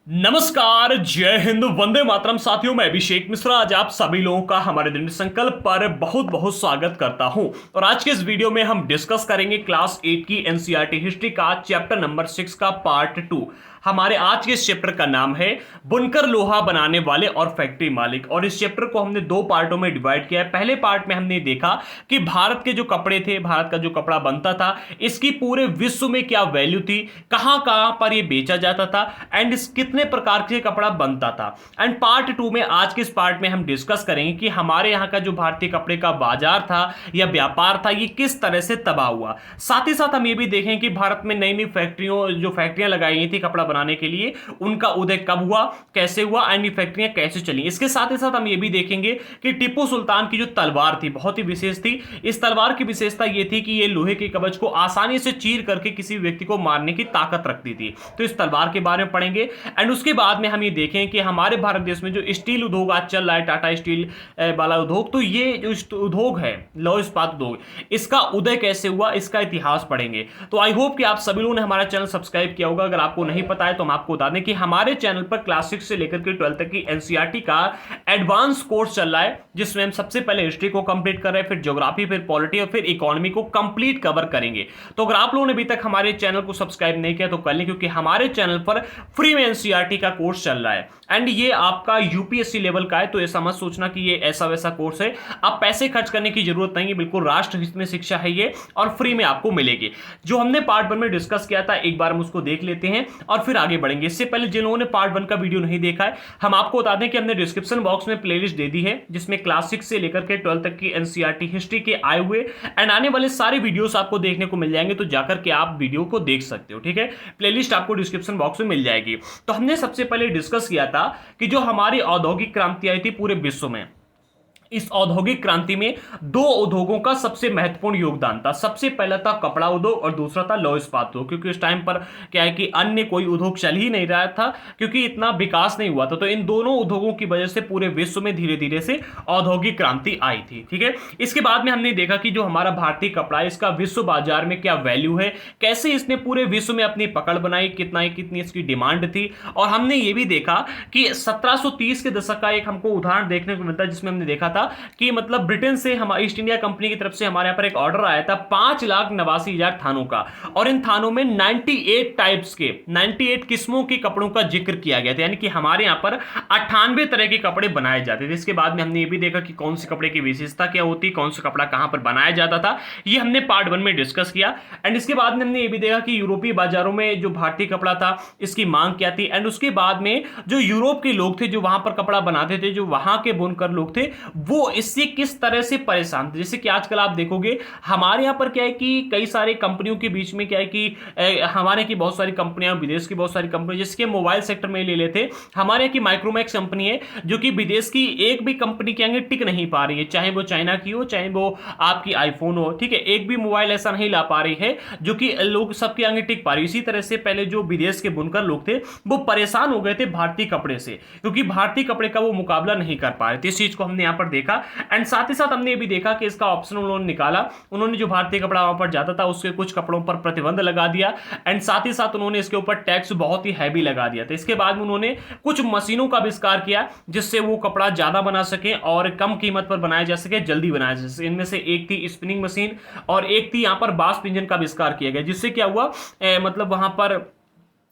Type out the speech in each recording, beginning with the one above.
नमस्कार, जय हिंद, वंदे मातरम। साथियों, मैं अभिषेक मिश्रा आज आप सभी लोगों का हमारे दिन संकल्प पर बहुत बहुत स्वागत करता हूं। और आज के इस वीडियो में हम डिस्कस करेंगे क्लास 8 की एनसीईआरटी हिस्ट्री का चैप्टर नंबर 6 का पार्ट 2। हमारे आज के इस चैप्टर का नाम है बुनकर लोहा बनाने वाले और फैक्ट्री मालिक। और इस चैप्टर को हमने दो पार्टों में डिवाइड किया है। पहले पार्ट में हमने देखा कि भारत के जो कपड़े थे, भारत का जो कपड़ा बनता था, इसकी पूरे विश्व में क्या वैल्यू थी, कहां कहां पर यह बेचा जाता था एंड इस कितने प्रकार के कपड़ा बनता था। एंड पार्ट 2 में, आज के इस पार्ट में हम डिस्कस करेंगे कि हमारे यहाँ का जो भारतीय कपड़े का बाजार था या व्यापार था, ये किस तरह से तबाह हुआ। साथ ही साथ हम ये भी देखें कि भारत में नई नई फैक्ट्रियां लगाई गई थी कपड़ा बनाने के लिए, उनका उदय कब हुआ, कैसे हुआ एंड ये फैक्ट्रियां कैसे चली। इसके साथ ही साथ हम ये भी देखेंगे कि टीपू सुल्तान की जो तलवार थी बहुत ही विशेष थी। इस तलवार की विशेषता ये थी कि ये लोहे के कवच को आसानी से चीर करके किसी व्यक्ति को मारने की ताकत रखती थी। तो इस तलवार के बारे में पढ़ेंगे। एंड उसके बाद में हम ये देखें कि हमारे भारत देश में जो स्टील उद्योग आज चल रहा है, टाटा स्टील वाला उद्योग, तो ये जो उद्योग है, लौह इस्पात उद्योग, इसका उदय कैसे हुआ, इसका इतिहास पढ़ेंगे। तो आई होप कि आप सभी लोगों ने हमारा चैनल सब्सक्राइब किया होगा। अगर आपको नहीं पता है तो हम आपको बता दें कि हमारे चैनल पर क्लास 6 से लेकर के 12 तक की एनसीईआरटी का एडवांस कोर्स चल रहा है, जिसमें हम सबसे पहले हिस्ट्री को कंप्लीट कर रहे हैं, फिर ज्योग्राफी, फिर पॉलिटी और फिर इकोनॉमी को कंप्लीट कवर करेंगे। तो अगर आप लोगों ने अभी तक हमारे चैनल को सब्सक्राइब नहीं किया तो कर लें, क्योंकि हमारे चैनल पर फ्री में एनसीईआरटी का कोर्स चल रहा है एंड ये आपका यूपीएससी लेवल का है। तो ऐसा मत सोचना कि ये ऐसा वैसा कोर्स है, आप पैसे खर्च करने की जरूरत नहीं है, बिल्कुल राष्ट्र हित में शिक्षा है ये और फ्री में आपको मिलेगी। जो हमने पार्ट 1 में डिस्कस किया था, एक बार हम उसको देख लेते हैं और फिर आगे बढ़ेंगे। इससे पहले जिन लोगों ने पार्ट 1 का वीडियो नहीं देखा है, हम आपको बता दें कि हमने डिस्क्रिप्शन बॉक्स में प्लेलिस्ट दे दी है, जिसमें क्लास 6 से लेकर के 12 तक की एनसीईआरटी हिस्ट्री के आए हुए एंड आने वाले सारे वीडियोस आपको देखने को मिल जाएंगे। तो जाकर के आप वीडियो को देख सकते हो, ठीक है। प्लेलिस्ट आपको डिस्क्रिप्शन बॉक्स में मिल जाएगी। तो हमने सबसे पहले डिस्कस किया था कि जो हमारी औद्योगिक क्रांति आई थी पूरे विश्व में, इस औद्योगिक क्रांति में दो उद्योगों का सबसे महत्वपूर्ण योगदान था। सबसे पहला था कपड़ा उद्योग और दूसरा था लौह इस्पात उद्योग, क्योंकि उस टाइम पर क्या है कि अन्य कोई उद्योग चल ही नहीं रहा था, क्योंकि इतना विकास नहीं हुआ था। तो इन दोनों उद्योगों की वजह से पूरे विश्व में धीरे धीरे से औद्योगिक क्रांति आई थी, ठीक है। इसके बाद में हमने देखा कि जो हमारा भारतीय कपड़ा है, इसका विश्व बाजार में क्या वैल्यू है, कैसे इसने पूरे विश्व में अपनी पकड़ बनाई, कितनी इसकी डिमांड थी। और हमने ये भी देखा कि 1730 के दशक का एक हमको उदाहरण देखने को मिलता है, जिसमें हमने देखा था कि मतलब ब्रिटेन से हमारी ईस्ट इंडिया कंपनी की तरफ से हमारे यहाँ पर एक ऑर्डर आया था 5,89,000 थानों का, और इन थानों में 98 टाइप्स के 98 किस्मों के कपड़ों का जिक्र किया गया था। यानी कि हमारे यहाँ पर 98 तरह के कपड़े बनाए जाते थे। इसके बाद में हमने ये भी देखा कि कौन से कपड़े की विशेषता क्या होती, कौन सा कपड़ा कहां पर बनाया जाता था, ये हमने पार्ट 1 में डिस्कस किया। एंड इसके बाद में हमने ये भी देखा कि यूरोपीय बाजारों में जो भारतीय कपड़ा था, इसकी मांग क्या थी। एंड उसके बाद में जो यूरोप के लोग थे, जो वहां पर कपड़ा बनाते थे, जो वहां के बुनकर लोग थे, वो इससे किस तरह से परेशान थे। जैसे कि आजकल आप देखोगे हमारे यहाँ पर क्या है कि कई सारे कंपनियों के बीच में क्या है कि हमारे की बहुत सारी कंपनियां, विदेश की बहुत सारी कंपनियां, जिसके मोबाइल सेक्टर में ले लेते, हमारे यहाँ की माइक्रोमैक्स कंपनी है, जो कि विदेश की एक भी कंपनी के आगे टिक नहीं पा रही है, चाहे वो चाइना की हो, चाहे वो आपकी आईफोन हो, ठीक है। एक भी मोबाइल ऐसा नहीं ला पा रही है जो कि लोग सबके आगे टिक पा रही है। इसी तरह से पहले जो विदेश के बुनकर लोग थे, वो परेशान हो गए थे भारतीय कपड़े से, क्योंकि भारतीय कपड़े का वो मुकाबला नहीं कर पा रहे थे। इस चीज को हमने यहाँ पर देखा। एंड साथ ही साथ हमने ये भी देखा कि इसका ऑप्शन उन्होंने निकाला, उन्होंने जो भारतीय कपड़ा वहां पर जाता था उसके कुछ कपड़ों पर प्रतिबंध लगा दिया। एंड साथ ही साथ उन्होंने इसके ऊपर टैक्स बहुत ही हैवी लगा दिया था। इसके बाद में उन्होंने कुछ मशीनों का आविष्कार किया, जिससे वो कपड़ा ज्यादा बना सके और कम कीमत पर बनाया जा सके, जल्दी बनाया जा सके। इनमें से एक थी स्पिनिंग मशीन और एक थी यहाँ पर बास्प इंजन का आविष्कार किया गया, जिससे क्या हुआ, मतलब वहां पर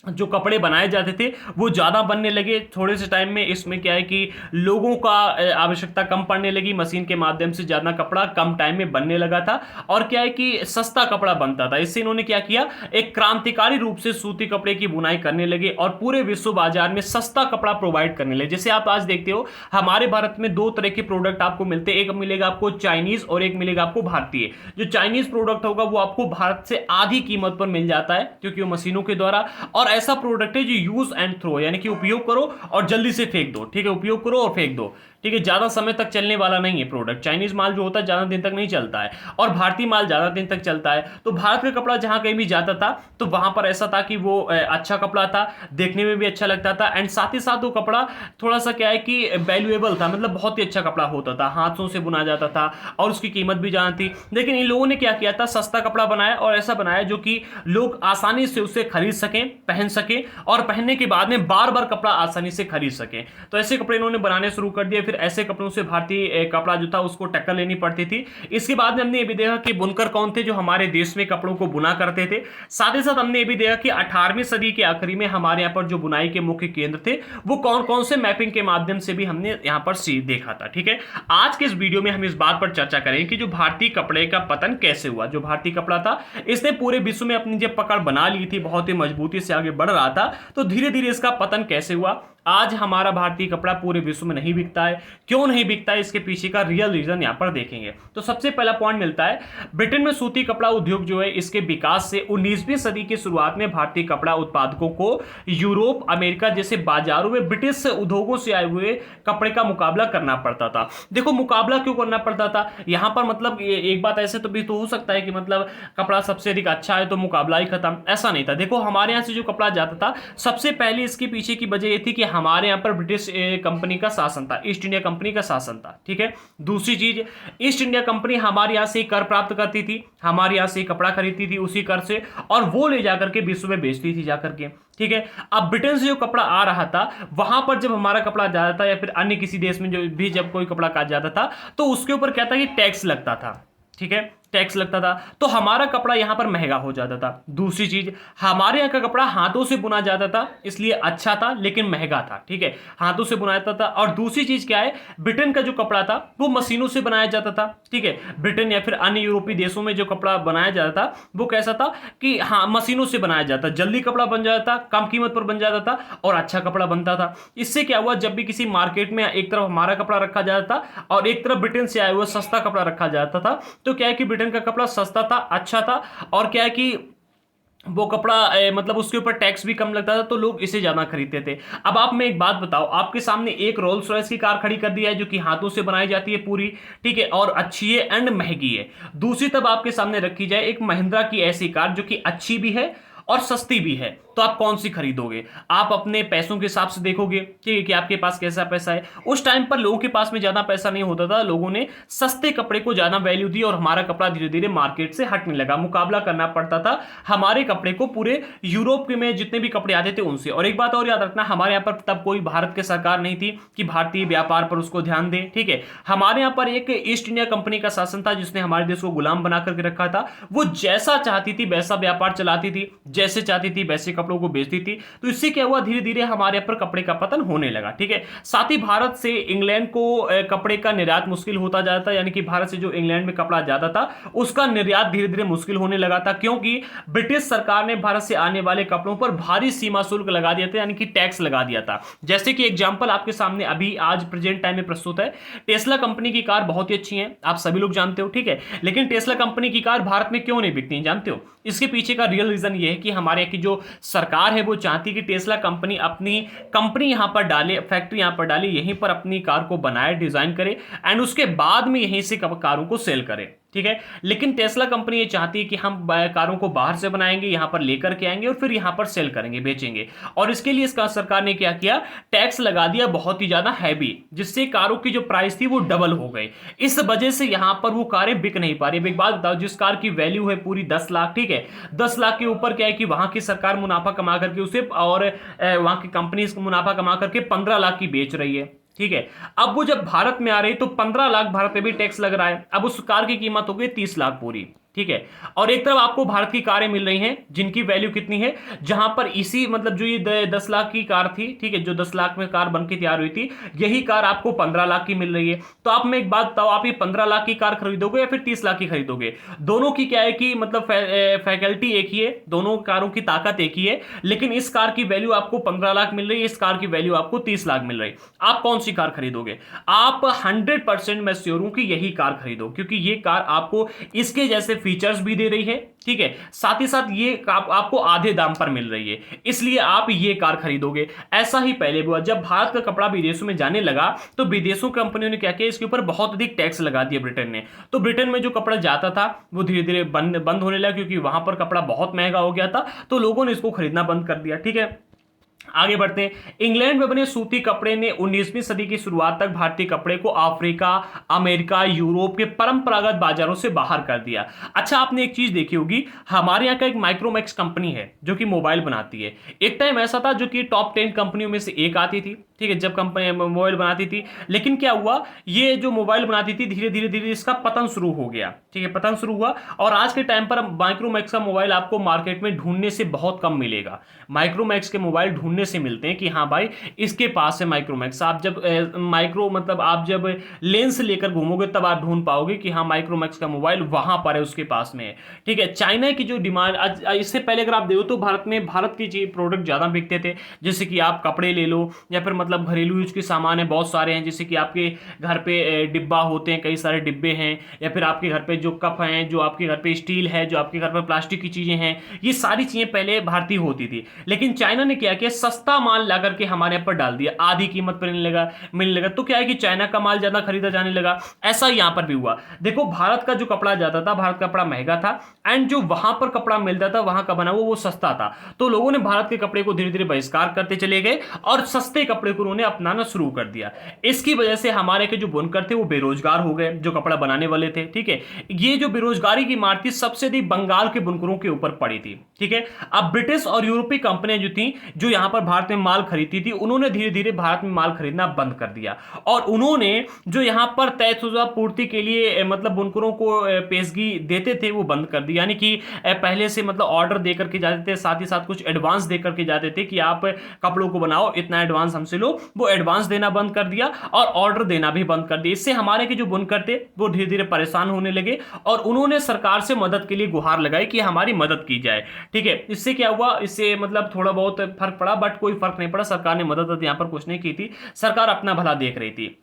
जो कपड़े बनाए जाते थे वो ज़्यादा बनने लगे थोड़े से टाइम में। इसमें क्या है कि लोगों का आवश्यकता कम पड़ने लगी, मशीन के माध्यम से ज़्यादा कपड़ा कम टाइम में बनने लगा था, और क्या है कि सस्ता कपड़ा बनता था। इससे इन्होंने क्या किया, एक क्रांतिकारी रूप से सूती कपड़े की बुनाई करने लगे और पूरे विश्व बाजार में सस्ता कपड़ा प्रोवाइड करने लगे। जैसे आप आज देखते हो हमारे भारत में दो तरह के प्रोडक्ट आपको मिलते हैं, एक मिलेगा आपको चाइनीज और एक मिलेगा आपको भारतीय। जो चाइनीज प्रोडक्ट होगा वो आपको भारत से आधी कीमत पर मिल जाता है, क्योंकि वो मशीनों के द्वारा, और ऐसा प्रोडक्ट है जो यूज एंड थ्रो, यानी कि उपयोग करो और जल्दी से फेंक दो, ठीक है, उपयोग करो और फेंक दो, ठीक है, ज्यादा समय तक चलने वाला नहीं है प्रोडक्ट। चाइनीज माल जो होता है ज्यादा दिन तक नहीं चलता है और भारतीय माल ज्यादा दिन तक चलता है। तो भारत का कपड़ा जहां कहीं भी जाता था तो वहां पर ऐसा था कि वो अच्छा कपड़ा था, देखने में भी अच्छा लगता था, एंड साथ ही साथ वो कपड़ा थोड़ा सा क्या है कि वैल्यूएबल था, मतलब बहुत ही अच्छा कपड़ा होता था, हाथों से बुना जाता था और उसकी कीमत भी ज्यादा थी। लेकिन इन लोगों ने क्या किया था, सस्ता कपड़ा बनाया और ऐसा बनाया जो कि लोग आसानी से उसे खरीद सकें, पहन सकें और पहनने के बाद में बार बार कपड़ा आसानी से खरीद सकें। तो ऐसे कपड़े इन्होंने बनाने शुरू कर दिए। फिर ऐसे कपड़ों से भारतीय कपड़ा जो था उसको टक्कर लेनी पड़ती थी। इसके बाद में हमने ये भी देखा कि बुनकर कौन थे जो हमारे देश में कपड़ों को बुना करते थे। साथ ही साथ हमने ये भी देखा कि 18वीं सदी के आखिरी में हमारे यहाँ पर जो बुनाई के मुख्य केंद्र थे वो कौन कौन से मैपिंग के माध्यम से भी हमने यहाँ पर देखा था। ठीक है, आज के इस वीडियो में हम इस बात पर चर्चा करेंगे कि जो भारतीय कपड़े का पतन कैसे हुआ। जो भारतीय कपड़ा था इसने पूरे विश्व में अपनी जब पकड़ बना ली थी, बहुत ही मजबूती से आगे बढ़ रहा था, तो धीरे धीरे इसका पतन कैसे हुआ। आज हमारा भारतीय कपड़ा पूरे विश्व में नहीं बिकता है, क्यों नहीं बिकता है, इसके पीछे का रियल रीजन यहां पर देखेंगे। तो सबसे पहला पॉइंट मिलता है, ब्रिटेन में सूती कपड़ा उद्योग जो है इसके विकास से 19वीं सदी की शुरुआत में भारतीय कपड़ा उत्पादकों को यूरोप, अमेरिका जैसे बाजारों में ब्रिटिश उद्योगों से आए हुए कपड़े का मुकाबला करना पड़ता था। देखो, मुकाबला क्यों करना पड़ता था यहां पर, मतलब एक बात ऐसे तो भी तो हो सकता है कि मतलब कपड़ा सबसे अधिक अच्छा है तो मुकाबला ही खत्म, ऐसा नहीं था। देखो, हमारे यहां से जो कपड़ा जाता था, सबसे पहले इसके पीछे की वजह यह थी कि हमारे यहां पर ब्रिटिश कंपनी का शासन था, ईस्ट इंडिया कंपनी का शासन था। ठीक है, दूसरी चीज, ईस्ट इंडिया कंपनी हमारे यहां से कर प्राप्त करती थी, हमारे यहां से कपड़ा खरीदती थी उसी कर से, और वो ले जाकर के विश्व में बेचती थी जाकर के। ठीक है, अब ब्रिटेन से जो कपड़ा आ रहा था वहां पर जब हमारा कपड़ा जाता था या फिर अन्य किसी देश में जो भी जब कोई कपड़ा का जाता था तो उसके ऊपर क्या था कि टैक्स लगता था। ठीक है, टैक्स लगता था तो हमारा कपड़ा यहां पर महंगा हो जाता था। दूसरी चीज, हमारे यहां का कपड़ा हाथों से बुना जाता था, इसलिए अच्छा था लेकिन महंगा था। ठीक है, हाथों से बुना जाता था। और दूसरी चीज क्या है, ब्रिटेन का जो कपड़ा था वो मशीनों से बनाया जाता था। ठीक है, ब्रिटेन या फिर अन्य यूरोपीय देशों में जो कपड़ा बनाया जाता था वो कैसा था कि हाँ, मशीनों से बनाया जाता, जल्दी कपड़ा बन जाता था, कम कीमत पर बन जाता था और अच्छा कपड़ा बनता था। इससे क्या हुआ, जब भी किसी मार्केट में एक तरफ हमारा कपड़ा रखा जाता था और एक तरफ ब्रिटेन से आया हुआ सस्ता कपड़ा रखा जाता था, तो क्या है कि ब्रिटेन का कपड़ा सस्ता था, अच्छा था, और क्या है कि वो कपड़ा मतलब उसके ऊपर टैक्स भी कम लगता था, तो लोग इसे ज्यादा खरीदते थे। अब आप मैं एक बात बताओ, आपके सामने एक रोल्स रॉयस की कार खड़ी कर दी है जो कि हाथों से बनाई जाती है पूरी, ठीक है, और अच्छी है एंड महंगी है। दूसरी तरफ आपके सामने रखी जाए एक महिंद्रा की ऐसी कार जो कि अच्छी भी है और सस्ती भी है, तो आप कौन सी खरीदोगे? आप अपने पैसों के हिसाब से देखोगे, ठीक है, कि आपके पास कैसा पैसा है। उस टाइम पर लोगों के पास में ज्यादा पैसा नहीं होता था, लोगों ने सस्ते कपड़े को ज्यादा वैल्यू दी और हमारा कपड़ा धीरे धीरे मार्केट से हटने लगा। मुकाबला करना पड़ता था हमारे कपड़े को पूरे यूरोप के में जितने भी कपड़े आते थे उनसे। और एक बात और याद रखना, हमारे यहाँ पर तब कोई भारत की सरकार नहीं थी कि भारतीय व्यापार पर उसको ध्यान दे। ठीक है, हमारे यहाँ पर एक ईस्ट इंडिया कंपनी का शासन था जिसने हमारे देश को गुलाम बना करके रखा था। वो जैसा चाहती थी वैसा व्यापार चलाती थी, जैसे चाहती थी वैसे कपड़ों को बेचती थी। तो इससे क्या हुआ, धीरे धीरे हमारे पर कपड़े का पतन होने लगा। ठीक है, साथ ही भारत से इंग्लैंड को कपड़े का निर्यात मुश्किल होता जाता, यानी कि भारत से जो इंग्लैंड में कपड़ा जाता था उसका निर्यात धीरे धीरे मुश्किल होने लगा था, क्योंकि ब्रिटिश सरकार ने भारत से आने वाले कपड़ों पर भारी सीमा शुल्क लगा दिया था, यानी कि टैक्स लगा दिया था। जैसे कि एग्जांपल आपके सामने अभी आज प्रेजेंट टाइम में प्रस्तुत है, टेस्ला कंपनी की कार बहुत ही अच्छी है, आप सभी लोग जानते हो। ठीक है, लेकिन टेस्ला कंपनी की कार भारत में क्यों नहीं बिकती जानते हो? इसके पीछे का रियल रीजन ये है कि हमारे की जो सरकार है वो चाहती कि टेस्ला कंपनी अपनी कंपनी यहां पर डाले, फैक्ट्री यहां पर डाले, यहीं पर अपनी कार को बनाए, डिजाइन करे एंड उसके बाद में यहीं से कारों को सेल करे। ठीक है, लेकिन टेस्ला कंपनी ये चाहती है कि हम कारों को बाहर से बनाएंगे, यहां पर लेकर के आएंगे और फिर यहां पर सेल करेंगे, बेचेंगे। और इसके लिए इसका सरकार ने क्या किया, टैक्स लगा दिया बहुत ही ज्यादा हैवी, जिससे कारों की जो प्राइस थी वो डबल हो गई। इस वजह से यहां पर वो कारें बिक नहीं पा रही। एक बात बताओ, जिस कार की वैल्यू है पूरी 10 लाख, ठीक है, 10 लाख के ऊपर क्या है कि वहां की सरकार मुनाफा कमा करके उसे, और वहां की कंपनी मुनाफा कमा करके 15 लाख की बेच रही है। ठीक है, अब वो जब भारत में आ रही तो 15 लाख भारत में भी टैक्स लग रहा है। अब उस कार की कीमत हो गई 30 लाख पूरी। ठीक है, और एक तरफ आपको भारत की कारें मिल रही हैं जिनकी वैल्यू कितनी है, जहां पर इसी मतलब जो ये 10 लाख की कार थी, ठीक है, जो 10 लाख में कार बनके तैयार हुई थी, यही कार आपको 15 लाख की मिल रही है। तो आप मैं एक बात बताओ, आप ये 15 लाख की कार खरीदोगे या फिर 30 लाख की खरीदोगे? दोनों की क्या है कि मतलब फैकल्टी एक ही है, दोनों कारों की ताकत एक ही है, लेकिन इस कार की वैल्यू आपको 15 लाख मिल रही है, इस कार की वैल्यू आपको 30 लाख मिल रही है। आप कौन सी कार खरीदोगे? आप 100% मैं श्योर हूं कि यही कार खरीदो, क्योंकि ये कार आपको इसके जैसे फीचर्स भी दे रही है, ठीक है, साथ ही साथ ये आपको आधे दाम पर मिल रही है, इसलिए आप ये कार खरीदोगे। ऐसा ही पहले भी हुआ, जब भारत का कपड़ा विदेशों में जाने लगा तो विदेशों कंपनियों ने क्या किया, इसके ऊपर बहुत अधिक टैक्स लगा दिया ब्रिटेन ने। तो ब्रिटेन में जो कपड़ा जाता था वो धीरे धीरे बंद होने लगा, क्योंकि वहां पर कपड़ा बहुत महंगा हो गया था, तो लोगों ने इसको खरीदना बंद कर दिया, ठीक है। आगे बढ़ते हैं। इंग्लैंड में बने सूती कपड़े ने 19वीं सदी की शुरुआत तक भारतीय कपड़े को अफ्रीका, अमेरिका, यूरोप के परंपरागत बाजारों से बाहर कर दिया। अच्छा, आपने एक चीज देखी होगी, हमारे यहाँ का एक माइक्रोमैक्स कंपनी है जो कि मोबाइल बनाती है। एक टाइम ऐसा था जो कि टॉप 10 कंपनियों में से एक आती थी, ठीक है, जब कंपनी मोबाइल बनाती थी। लेकिन क्या हुआ, ये जो मोबाइल बनाती थी धीरे धीरे धीरे इसका पतन शुरू हो गया, ठीक है, पतन शुरू हुआ। और आज के टाइम पर माइक्रोमैक्स का मोबाइल आपको मार्केट में ढूंढने से बहुत कम मिलेगा। माइक्रोमैक्स के मोबाइल ढूंढने से मिलते हैं कि हाँ भाई इसके पास है माइक्रोमैक्स। आप जब आप जब लेंस लेकर घूमोगे तब आप ढूंढ पाओगे कि हाँ माइक्रोमैक्स का मोबाइल वहां पर है, उसके पास में है, ठीक है। चाइना की जो डिमांड, इससे पहले अगर आप देखो तो भारत की प्रोडक्ट ज्यादा बिकते थे, जैसे कि आप कपड़े ले लो या फिर मतलब घरेलू यूज के सामान है बहुत सारे हैं, जैसे कि आपके घर पे डिब्बा होते हैं, कई सारे डिब्बे हैं, या फिर आपके घर पे जो कप हैं, जो आपके घर पे स्टील है, जो आपके घर पे प्लास्टिक की चीजें हैं, ये सारी चीजें पहले भारतीय होती थी। लेकिन चाइना ने क्या किया, सस्ता माल ला करके हमारे यहाँ पर डाल दिया, आधी कीमत पर मिलने लगा। तो क्या है कि चाइना का माल ज्यादा खरीदा जाने लगा। ऐसा यहां पर भी हुआ। देखो, भारत का जो कपड़ा जाता था, भारत का कपड़ा महंगा था, एंड जो वहां पर कपड़ा मिलता था वहां का बना हुआ वो सस्ता था। तो लोगों ने भारत के कपड़े को धीरे धीरे बहिष्कार करते चले गए और सस्ते कपड़े को उन्होंने अपनाना शुरू कर दिया। इसकी वजह से हमारे के जो बुनकर थे वो बेरोजगार हो गए, जो कपड़ा बनाने वाले थे, ठीक है। ये जो बेरोजगारी की मार थी सबसे अधिक बंगाल के बुनकरों के ऊपर पड़ी थी, ठीक है। अब ब्रिटिश और यूरोपीय कंपनियां जो थी, जो यहां पर भारत में माल खरीदती थी, उन्होंने धीरे धीरे भारत में माल खरीदना बंद कर दिया। और उन्होंने जो यहां पर तयशुदा पूर्ति के लिए मतलब बुनकरों को पेशगी देते थे वो बंद कर दी। यानी कि पहले से मतलब ऑर्डर देकर के जाते थे, साथ ही साथ कुछ एडवांस देकर के जाते थे कि आप कपड़ों को बनाओ, इतना एडवांस हमसे लो। वो एडवांस देना बंद कर दिया और ऑर्डर देना भी बंद कर दिया। इससे हमारे के जो बुनकर थे वो धीरे धीरे परेशान होने लगे और उन्होंने सरकार से मदद के लिए गुहार लगाई कि हमारी मदद की जाए, ठीक है। इससे क्या हुआ, इससे मतलब थोड़ा बहुत फर्क पड़ा, बट कोई फर्क नहीं पड़ा। सरकार ने मदद यहां पर कुछ नहीं की थी, सरकार अपना भला देख रही थी।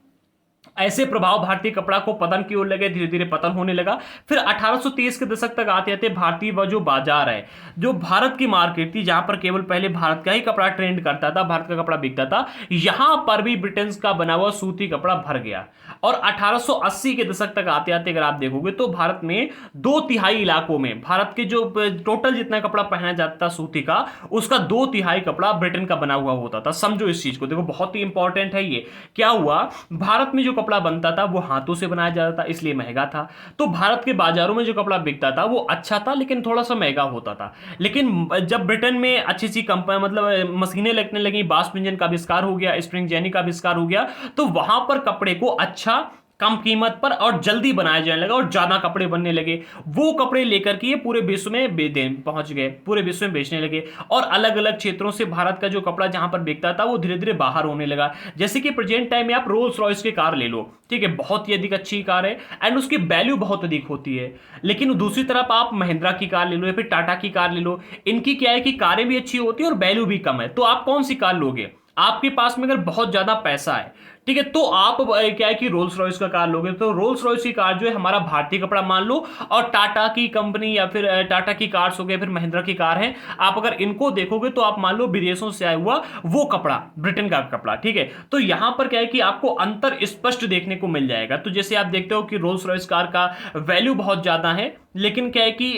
ऐसे प्रभाव भारतीय कपड़ा को पतन की ओर लगे, धीरे धीरे पतन होने लगा। फिर 1830 के दशक तक आते आते भारतीय वह जो बाजार है, जो भारत की मार्केट थी, जहां पर केवल पहले भारत का ही कपड़ा ट्रेंड करता था, भारत का कपड़ा बिकता था, यहां पर भी ब्रिटेन का बना हुआ सूती कपड़ा भर गया। और 1880 के दशक तक आते आते अगर आप देखोगे तो भारत में 2/3 इलाकों में भारत के जो टोटल जितना कपड़ा पहना जाता था सूती का, उसका 2/3 कपड़ा ब्रिटेन का बना हुआ होता था। समझो इस चीज को, देखो बहुत ही इंपॉर्टेंट है ये। क्या हुआ, भारत में जो कपड़ा बनता था वो हाथों से बनाया जाता था, इसलिए महंगा था। तो भारत के बाजारों में जो कपड़ा बिकता था वो अच्छा था, लेकिन थोड़ा सा महंगा होता था। लेकिन जब ब्रिटेन में अच्छी सी कंपनी मतलब मशीनें लगने लगी, बास्प इंजन का आविष्कार हो गया, स्प्रिंग जेनी का आविष्कार हो गया, तो वहां पर कपड़े को अच्छा, कम कीमत पर और जल्दी बनाया जाने लगा और ज्यादा कपड़े बनने लगे। वो कपड़े लेकर के ये पूरे विश्व में पहुंच गए, पूरे विश्व में बेचने लगे। और अलग अलग क्षेत्रों से भारत का जो कपड़ा जहां पर बिकता था वो धीरे धीरे बाहर होने लगा। जैसे कि प्रेजेंट टाइम में आप रोल्स रॉयस की कार ले लो, ठीक है, बहुत ही अधिक अच्छी कार है एंड उसकी वैल्यू बहुत अधिक होती है। लेकिन दूसरी तरफ आप महिंद्रा की कार ले लो या फिर टाटा की कार ले लो, इनकी क्या है कि कारें भी अच्छी होती है और वैल्यू भी कम है। तो आप कौन सी कार लोगे? आपके पास में अगर बहुत ज्यादा पैसा है, ठीक है, तो आप क्या है कि रोल्स रॉयस का कार लोगे। तो रोल्स रॉयस की कार जो है हमारा भारतीय कपड़ा मान लो, और टाटा की कंपनी या फिर टाटा की कार्स हो गए, फिर महिंद्रा की कार है, आप अगर इनको देखोगे तो आप मान लो विदेशों से आया हुआ वो कपड़ा, ब्रिटेन का कपड़ा, ठीक है। तो यहां पर क्या है कि आपको अंतर स्पष्ट देखने को मिल जाएगा। तो जैसे आप देखते हो कि रोल्स रॉयस कार का वैल्यू बहुत ज्यादा है, लेकिन क्या है कि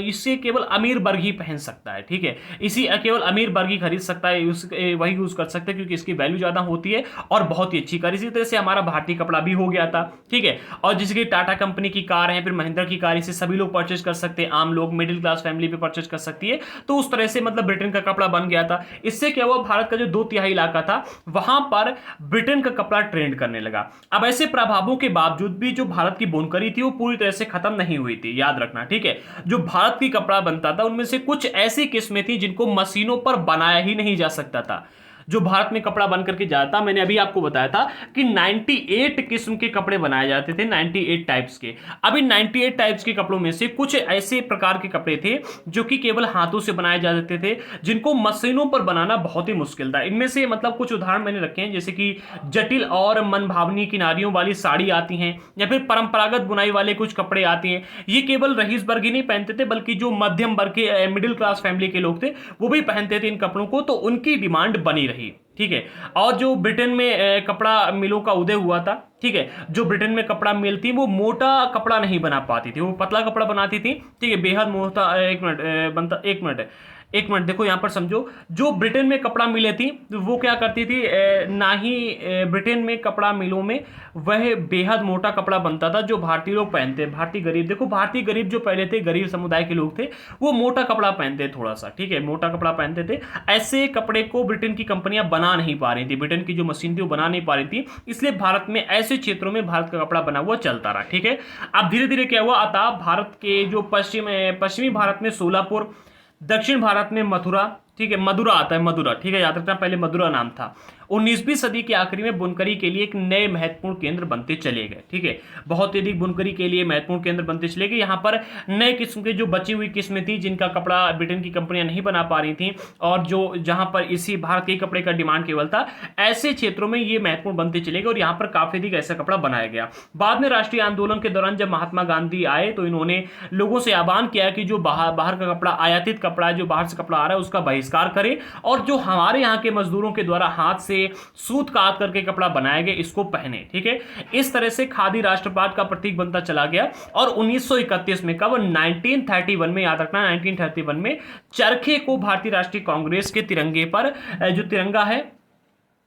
इसे केवल अमीर वर्ग ही पहन सकता है, ठीक है, इसी केवल अमीर वर्ग ही खरीद सकता है, वही यूज कर सकते हैं, क्योंकि इसकी वैल्यू ज्यादा होती है और बहुत ही अच्छी कार। इसी तरह से हमारा भारतीय कपड़ा भी हो गया था, ठीक है। और जैसे कि टाटा कंपनी की कार है, फिर महिंद्रा की कार, इसे सभी लोग परचेज कर सकते हैं, आम लोग, मिडिल क्लास फैमिली भी परचेज कर सकती है। तो उस तरह से मतलब ब्रिटेन का कपड़ा बन गया था। इससे क्या हुआ, भारत का जो 2/3 इलाका था वहां पर ब्रिटेन का कपड़ा ट्रेंड करने लगा। अब ऐसे प्रभावों के बावजूद भी जो भारत की बुनकरी थी वो पूरी तरह से खत्म नहीं हुई थी, याद रखना, ठीक है। जो भारत की कपड़ा बनता था उनमें से कुछ ऐसी किस्में थी जिनको मशीनों पर बनाया ही नहीं जा सकता था। जो भारत में कपड़ा बन करके जाता, मैंने अभी आपको बताया था कि 98 किस्म के कपड़े बनाए जाते थे, 98 टाइप्स के। अभी 98 टाइप्स के कपड़ों में से कुछ ऐसे प्रकार के कपड़े थे जो कि केवल हाथों से बनाए जाते थे, जिनको मशीनों पर बनाना बहुत ही मुश्किल था। इनमें से मतलब कुछ उदाहरण मैंने रखे हैं, जैसे कि जटिल और मनभावनी किनारियों वाली साड़ी आती हैं, या फिर परंपरागत बुनाई वाले कुछ कपड़े आते हैं। ये केवल रईस वर्ग ही नहीं पहनते थे, बल्कि जो मध्यम वर्ग के मिडिल क्लास फैमिली के लोग थे वो भी पहनते थे इन कपड़ों को, तो उनकी डिमांड बनी रही। ठीक है। और जो ब्रिटेन में कपड़ा मिलों का उदय हुआ था, ठीक है, जो ब्रिटेन में कपड़ा मिल थी वो मोटा कपड़ा नहीं बना पाती थी, वो पतला कपड़ा बनाती थी। ठीक है, बेहद मोटा। एक मिनट देखो यहाँ पर समझो, जो ब्रिटेन में कपड़ा मिले थी वो क्या करती थी, ना ही ब्रिटेन में कपड़ा मिलों में वह बेहद मोटा कपड़ा बनता था जो भारतीय लोग पहनते। भारतीय गरीब, देखो भारतीय गरीब जो पहले थे, गरीब समुदाय के लोग थे, वो मोटा कपड़ा पहनते थोड़ा सा। ठीक है, मोटा कपड़ा पहनते थे। ऐसे कपड़े को ब्रिटेन की कंपनियां बना नहीं पा रही थी, ब्रिटेन की जो मशीन थी वो बना नहीं पा रही थी, इसलिए भारत में ऐसे क्षेत्रों में भारत का कपड़ा बना हुआ चलता रहा। ठीक है, अब धीरे धीरे क्या हुआ, अतः भारत के जो पश्चिमी भारत में सोलापुर, दक्षिण भारत में मथुरा, ठीक है, मदुरा आता है, मदुरा, ठीक है, याद रखना, पहले मदुरा नाम था। 19वीं सदी के आखिरी में बुनकरी के लिए एक नए महत्वपूर्ण केंद्र बनते चले गए। ठीक है, बहुत अधिक बुनकरी के लिए महत्वपूर्ण केंद्र बनते चले गए। यहाँ पर नए किस्म के जो बची हुई किस्में थी, जिनका कपड़ा ब्रिटेन की कंपनियां नहीं बना पा रही थी, और जो जहां पर इसी भारत के कपड़े का डिमांड केवल था, ऐसे क्षेत्रों में ये महत्वपूर्ण बनते चले गए और यहाँ पर काफी अधिक ऐसा कपड़ा बनाया गया। बाद में राष्ट्रीय आंदोलन के दौरान जब महात्मा गांधी आए तो इन्होंने लोगों से आह्वान किया कि जो बाहर का कपड़ा, आयातित कपड़ा है, जो बाहर से कपड़ा आ रहा है, उसका बहिष्कार करें, और जो हमारे यहाँ के मजदूरों के द्वारा हाथ से सूत काट करके कपड़ा बनाया गया, इसको पहने। ठीक है, इस तरह से खादी राष्ट्रवाद का प्रतीक बनता चला गया। और 1931 में, कब, 1931 में, याद रखना, 1931 में चरखे को भारतीय राष्ट्रीय कांग्रेस के तिरंगे पर, जो तिरंगा है,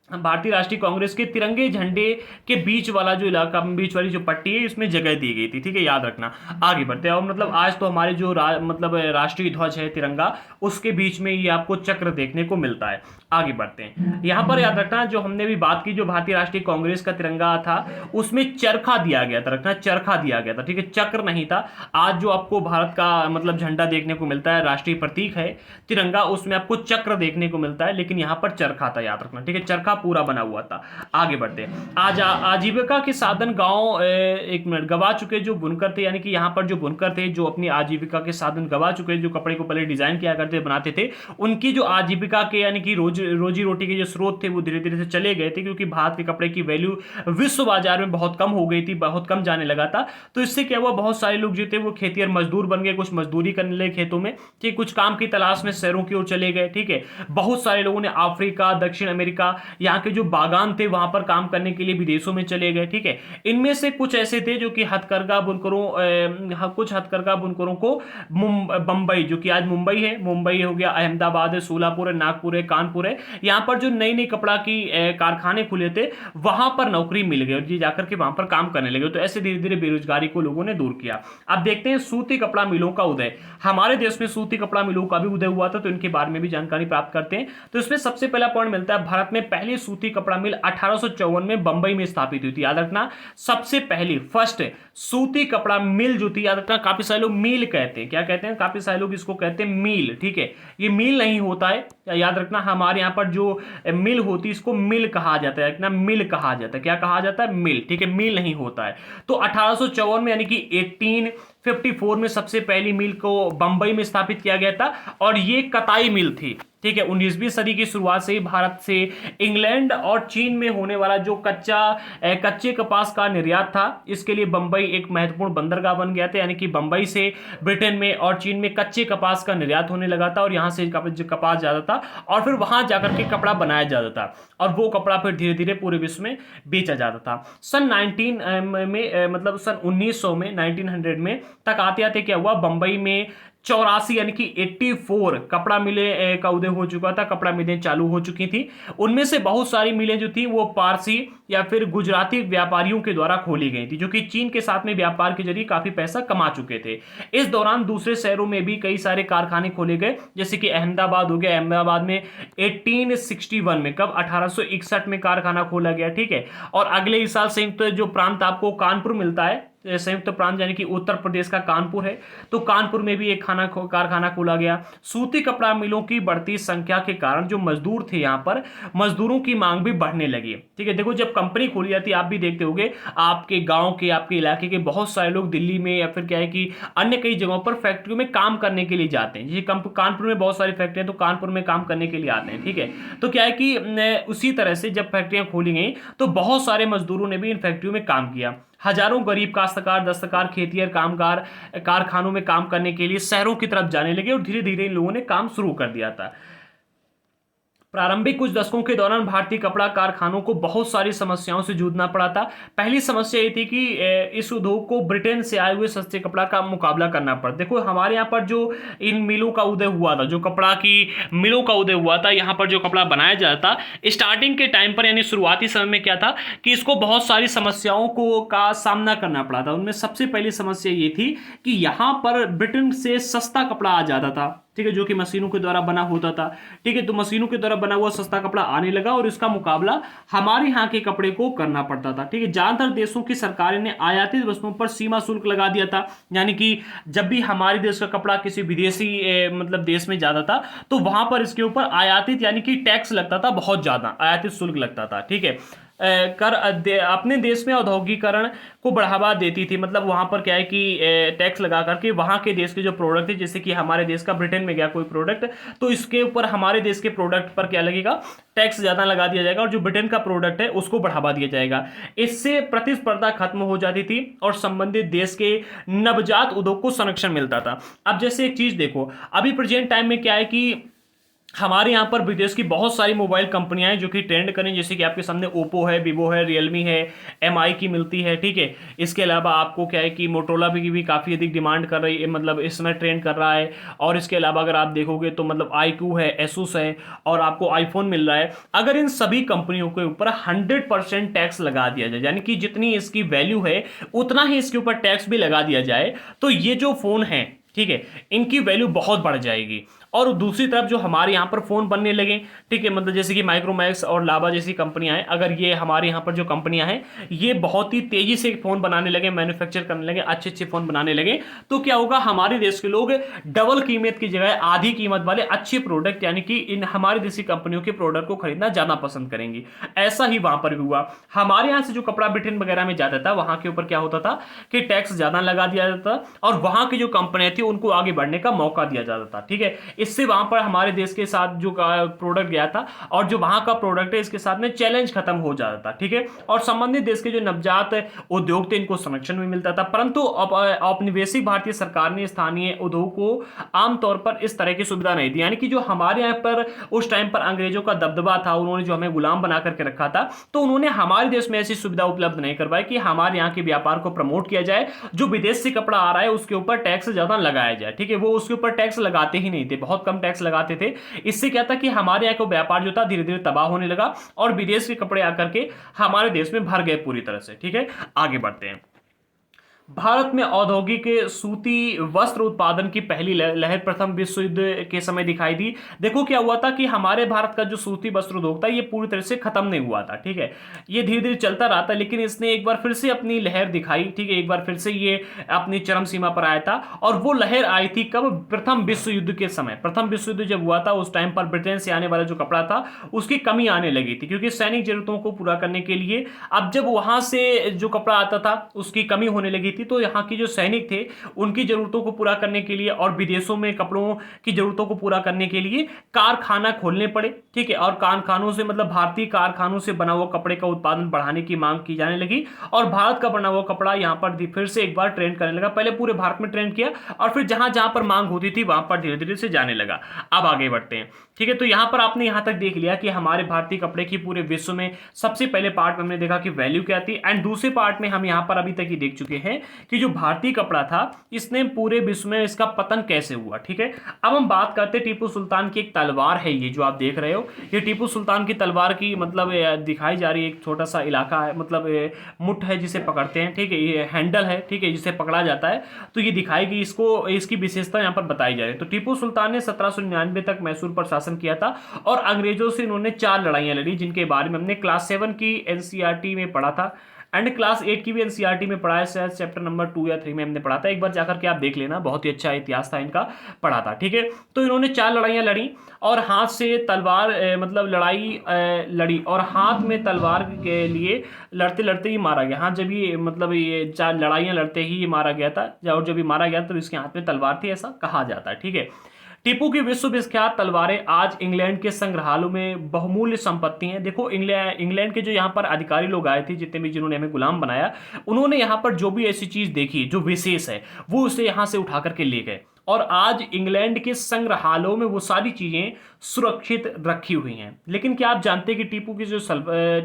भारतीय राष्ट्रीय कांग्रेस के तिरंगे झंडे के बीच वाला जो इलाका, बीच वाली जो पट्टी है, इसमें जगह दी गई थी। ठीक है, याद रखना। आगे बढ़ते हैं, और मतलब आज तो हमारे जो मतलब राष्ट्रीय ध्वज है तिरंगा, उसके बीच में ये आपको चक्र देखने को मिलता है। आगे बढ़ते हैं, यहां पर याद रखना, जो हमने भी बात की, जो भारतीय राष्ट्रीय कांग्रेस का तिरंगा था उसमें चरखा दिया गया था, रखना, चरखा दिया गया था। ठीक है, चक्र नहीं था। आज जो आपको भारत का मतलब झंडा देखने को मिलता है, राष्ट्रीय प्रतीक है तिरंगा, उसमें आपको चक्र देखने को मिलता है, लेकिन यहां पर चरखा था, याद रखना। ठीक है, चरखा पूरा बना हुआ था। आगे बढ़ते हैं, आज आजीविका के साधन गांव, एक मिनट, गवा चुके जो बुनकर थे, यानी कि यहां पर जो बुनकर थे जो अपनी आजीविका के साधन गवा चुके, जो कपड़े को पहले डिजाइन किया करते, बनाते थे, उनकी जो आजीविका के यानी कि रोजी रोटी के जो स्रोत थे वो धीरे धीरे से चले गए थे, क्योंकि भारत के कपड़े की वैल्यू विश्व बाजार में बहुत कम हो गई थी, बहुत कम जाने लगा था। तो इससे क्या हुआ, बहुत सारे लोग जो थे वो खेती और मजदूर बन गए, कुछ मजदूरी करने लगे खेतों में, ठीक, कुछ काम की तलाश में शहरों की ओर चले गए। ठीक है, बहुत सारे लोगों ने अफ्रीका, दक्षिण अमेरिका, यहाँ के जो बागान थे वहां पर काम करने के लिए विदेशों में चले गए। ठीक है, इनमें से कुछ ऐसे थे जो कि हथकरघा बुनकरों, कुछ हथकरघा बुनकरों को बंबई, जो कि आज मुंबई है, मुंबई हो गया, अहमदाबाद है, सोलापुर है, नागपुर है, कानपुर है, यहाँ पर जो नई नई कपड़ा की कारखाने खुले थे वहां पर नौकरी मिल गई और ये जाकर के वहां पर काम करने लगे। तो ऐसे धीरे धीरे बेरोजगारी को लोगों ने दूर किया। अब देखते हैं सूती कपड़ा मिलों का उदय। हमारे देश में सूती कपड़ा मिलों का भी उदय हुआ था, तो इनके बारे में भी जानकारी प्राप्त करते हैं। तो इसमें सबसे पहला पॉइंट मिलता है, भारत में पहली सूती कपड़ा मिल 1854 में बंबई में स्थापित हुई थी। याद रखना, सबसे पहली फर्स्ट सूती कपड़ा मिल जो थी, याद रखना, काफी सारे लोग मील कहते हैं, क्या कहते हैं, काफी सारे लोग इसको कहते हैं मील। ठीक है, ये मील नहीं होता है, याद रखना, हमारे यहाँ पर जो मिल होती है इसको मिल कहा जाता है, ना, मिल कहा जाता है, क्या कहा जाता है, मिल। ठीक है, मिल नहीं होता है। तो 1854 में यानी कि 1854 में सबसे पहली मिल को बंबई में स्थापित किया गया था, और ये कताई मिल थी। ठीक है, 19वीं सदी की शुरुआत से ही भारत से इंग्लैंड और चीन में होने वाला जो कच्चे कपास का निर्यात था, इसके लिए बंबई एक महत्वपूर्ण बंदरगाह बन गया था, यानी कि बंबई से ब्रिटेन में और चीन में कच्चे कपास का निर्यात होने लगा था, और यहां से कपास जाता था और फिर वहां जाकर के कपड़ा बनाया जाता था, और वो कपड़ा फिर धीरे धीरे पूरे विश्व में बेचा जाता था। सन 1900 में तक आते आते क्या हुआ, बंबई में 84 यानी कि 84 कपड़ा मिले का उदय हो चुका था, कपड़ा मिलें चालू हो चुकी थी। उनमें से बहुत सारी मिलें जो थी वो पारसी या फिर गुजराती व्यापारियों के द्वारा खोली गई थी, जो कि चीन के साथ में व्यापार के जरिए काफी पैसा कमा चुके थे। इस दौरान दूसरे शहरों में भी कई सारे कारखाने खोले गए, जैसे कि अहमदाबाद हो गया, अहमदाबाद में 1861 में, कब, 1861 में कारखाना खोला गया। ठीक है, और अगले ही साल संयुक्त जो प्रांत आपको कानपुर मिलता है, संयुक्त प्रांत यानी कि उत्तर प्रदेश का कानपुर है, तो कानपुर में भी एक कारखाना खोला गया। सूती कपड़ा मिलों की बढ़ती संख्या के कारण जो मजदूर थे यहाँ पर, मजदूरों की मांग भी बढ़ने लगी। ठीक है, देखो जब कंपनी खोली जाती है, आप भी देखते होंगे आपके गांव के, आपके इलाके के बहुत सारे लोग दिल्ली में या फिर क्या है कि अन्य कई जगहों पर फैक्ट्रियों में काम करने के लिए जाते हैं। जैसे कानपुर में बहुत सारी फैक्ट्रियां, तो कानपुर में काम करने के लिए आते हैं। ठीक है, तो क्या है कि उसी तरह से जब फैक्ट्रियां खोली गई तो बहुत सारे मजदूरों ने भी इन फैक्ट्रियों में काम किया। हजारों गरीब काश्तकार, दस्तकार, खेतिहर, कामगार कारखानों में काम करने के लिए शहरों की तरफ जाने लगे और धीरे धीरे इन लोगों ने काम शुरू कर दिया था। प्रारंभिक कुछ दशकों के दौरान भारतीय कपड़ा कारखानों को बहुत सारी समस्याओं से जूझना पड़ा था। पहली समस्या ये थी कि इस उद्योग को ब्रिटेन से आए हुए सस्ते कपड़ा का मुकाबला करना पड़ा। देखो हमारे यहाँ पर जो इन मिलों का उदय हुआ था, जो कपड़ा की मिलों का उदय हुआ था, यहाँ पर जो कपड़ा बनाया जाता स्टार्टिंग के टाइम पर यानी शुरुआती समय में क्या था कि इसको बहुत सारी समस्याओं का सामना करना पड़ा था। उनमें सबसे पहली समस्या ये थी कि यहाँ पर ब्रिटेन से सस्ता कपड़ा आ जाता था। ठीक है, जो कि मशीनों के द्वारा बना होता था। ठीक है, तो मशीनों के द्वारा बना हुआ सस्ता कपड़ा आने लगा और इसका मुकाबला हमारे यहाँ के कपड़े को करना पड़ता था। ठीक है, ज्यादातर देशों की सरकारें ने आयातित वस्तुओं पर सीमा शुल्क लगा दिया था, यानी कि जब भी हमारे देश का कपड़ा किसी विदेशी मतलब देश में जाता था तो वहां पर इसके ऊपर आयातित यानी कि टैक्स लगता था, बहुत ज्यादा आयातित शुल्क लगता था। ठीक है, कर अपने देश में औद्योगिकरण को बढ़ावा देती थी। मतलब वहां पर क्या है कि टैक्स लगा करके वहां के देश के जो प्रोडक्ट थे, जैसे कि हमारे देश का ब्रिटेन में गया कोई प्रोडक्ट, तो इसके ऊपर हमारे देश के प्रोडक्ट पर क्या लगेगा, टैक्स ज्यादा लगा दिया जाएगा और जो ब्रिटेन का प्रोडक्ट है उसको बढ़ावा दिया जाएगा। इससे प्रतिस्पर्धा खत्म हो जाती थी और संबंधित देश के नवजात उद्योग को संरक्षण मिलता था। अब जैसे एक चीज देखो, अभी प्रेजेंट टाइम में क्या है कि हमारे यहाँ पर विदेश की बहुत सारी मोबाइल कंपनियां हैं जो कि ट्रेंड करें, जैसे कि आपके सामने ओप्पो है, वीवो है, रियलमी है, एमआई की मिलती है। ठीक है, इसके अलावा आपको क्या है कि मोटोरोला भी काफ़ी अधिक डिमांड कर रही है, मतलब इस समय ट्रेंड कर रहा है। और इसके अलावा अगर आप देखोगे तो मतलब iQ है, एसूस है और आपको आईफोन मिल रहा है। अगर इन सभी कंपनियों के ऊपर 100% टैक्स लगा दिया जाए, यानी कि जितनी इसकी वैल्यू है उतना ही इसके ऊपर टैक्स भी लगा दिया जाए, तो ये जो फोन है, ठीक है, इनकी वैल्यू बहुत बढ़ जाएगी। और दूसरी तरफ जो हमारे यहाँ पर फोन बनने लगे, ठीक है, मतलब जैसे कि माइक्रोमैक्स और लावा जैसी कंपनियां हैं, अगर ये हमारे यहाँ पर जो कंपनियां हैं ये बहुत ही तेजी से फोन बनाने लगे, मैन्युफैक्चर करने लगे, अच्छे अच्छे फोन बनाने लगे, तो क्या होगा, हमारे देश के लोग डबल कीमत की जगह आधी कीमत वाले अच्छे प्रोडक्ट यानी कि इन हमारी देशी कंपनियों के प्रोडक्ट को खरीदना ज्यादा पसंद करेंगे। ऐसा ही वहां पर भी हुआ। हमारे यहाँ से जो कपड़ा ब्रिटेन वगैरह में जाता था, वहां के ऊपर क्या होता था कि टैक्स ज्यादा लगा दिया जाता था और वहां की जो कंपनियां थी उनको आगे बढ़ने का मौका दिया जाता था। ठीक है, इससे वहां पर हमारे देश के साथ जो प्रोडक्ट गया था और जो वहां का प्रोडक्ट है इसके साथ में चैलेंज खत्म हो जाता था। ठीक है, और संबंधित देश के जो नवजात उद्योग थे इनको संरक्षण भी मिलता था। परंतु औपनिवेशिक भारतीय सरकार ने स्थानीय उद्योग को आमतौर पर इस तरह की सुविधा नहीं दी, यानी कि जो हमारे यहाँ पर उस टाइम पर अंग्रेजों का दबदबा था, उन्होंने जो हमें गुलाम बना करके रखा था, तो उन्होंने हमारे देश में ऐसी सुविधा उपलब्ध नहीं करवाई कि हमारे यहाँ के व्यापार को प्रमोट किया जाए, जो विदेश से कपड़ा आ रहा है उसके ऊपर टैक्स ज्यादा लगाया जाए। ठीक है, वो उसके ऊपर टैक्स लगाते ही नहीं थे, बहुत कम टैक्स लगाते थे। इससे क्या था कि हमारे यहाँ का व्यापार जो था धीरे धीरे तबाह होने लगा और विदेश के कपड़े आकर के हमारे देश में भर गए पूरी तरह से। ठीक है, आगे बढ़ते हैं। भारत में औद्योगिक सूती वस्त्र उत्पादन की पहली लहर प्रथम विश्व युद्ध के समय दिखाई दी। देखो क्या हुआ था कि हमारे भारत का जो सूती वस्त्र उद्योग था ये पूरी तरह से खत्म नहीं हुआ था। ठीक है, ये धीरे धीरे चलता रहा था, लेकिन इसने एक बार फिर से अपनी लहर दिखाई। ठीक है, एक बार फिर से ये अपनी चरम सीमा पर आया था और वो लहर आई थी कब, प्रथम विश्व युद्ध के समय। प्रथम विश्व युद्ध जब हुआ था उस टाइम पर ब्रिटेन से आने वाला जो कपड़ा था उसकी कमी आने लगी थी, क्योंकि सैनिक जरूरतों को पूरा करने के लिए अब जब वहां से जो कपड़ा आता था उसकी कमी होने लगी थी, तो यहाँ की जो सैनिक थे उनकी जरूरतों को पूरा करने के लिए और विदेशों में कपड़ों की जरूरतों को पूरा करने के लिए कारखाना खोलने पड़े। ठीक है, और कारखानों से मतलब भारतीय कारखानों से बना हुआ कपड़े का उत्पादन बढ़ाने की मांग की जाने लगी और भारत का बना हुआ कपड़ा यहां पर फिर से एक बार ट्रेंड करने लगा। पहले पूरे भारत में ट्रेंड किया और फिर जहां जहां पर मांग होती थी वहां पर धीरे धीरे से जाने लगा। अब आगे बढ़ते हैं। ठीक है, तो यहां पर आपने यहां तक देख लिया कि हमारे भारतीय कपड़े की पूरे विश्व में सबसे पहले पार्ट में हमने देखा कि वैल्यू क्या थी, एंड दूसरे पार्ट में हम यहां पर अभी तक ही देख चुके हैं कि जो भारतीय कपड़ा था इसने पूरे विश्व में इसका पतन कैसे हुआ। ठीक है, अब हम बात करते हैं टीपू सुल्तान की एक तलवार है, ये जो आप देख रहे हो ये टीपू सुल्तान की तलवार की मतलब दिखाई जा रही है। एक छोटा सा इलाका है, मतलब मुठ है जिसे पकड़ते हैं। ठीक है, ये हैंडल है, ठीक है, जिसे पकड़ा जाता है, तो ये दिखाएगी, इसको इसकी विशेषता यहाँ पर बताई जा रही है। तो टीपू सुल्तान ने 1799 तक मैसूर पर शासन किया था और अंग्रेजों से इन्होंने 4 लड़ाइयां लड़ी, जिनके बारे में हमने क्लास 7 की एनसीईआरटी में पढ़ा था। एंड क्लास 8 की भी एनसीईआरटी में पढ़ा है, शायद चैप्टर नंबर 2 या 3 में हमने पढ़ा था, एक बार जाकर के आप देख लेना, बहुत ही अच्छा इतिहास था इनका, पढ़ा था। ठीक है, तो इन्होंने 4 लड़ाइयाँ लड़ी और हाथ से तलवार मतलब लड़ाई लड़ी और हाथ में तलवार के लिए लड़ते लड़ते ही मारा गया। हाँ, जब ये मतलब ये 4 लड़ाइयाँ लड़ते ही ये मारा गया था, और जब ये मारा गया तो इसके हाथ में तलवार थी, ऐसा कहा जाता है। ठीक है, टीपू की विश्व विख्यात तलवारें आज इंग्लैंड के संग्रहालयों में बहुमूल्य संपत्ति हैं। देखो, इंग्लैंड के जो यहाँ पर अधिकारी लोग आए थे, जितने भी जिन्होंने हमें गुलाम बनाया, उन्होंने यहाँ पर जो भी ऐसी चीज देखी जो विशेष है, वो उसे यहाँ से उठा करके ले गए और आज इंग्लैंड के संग्रहालयों में वो सारी चीजें सुरक्षित रखी हुई हैं। लेकिन क्या आप जानते हैं कि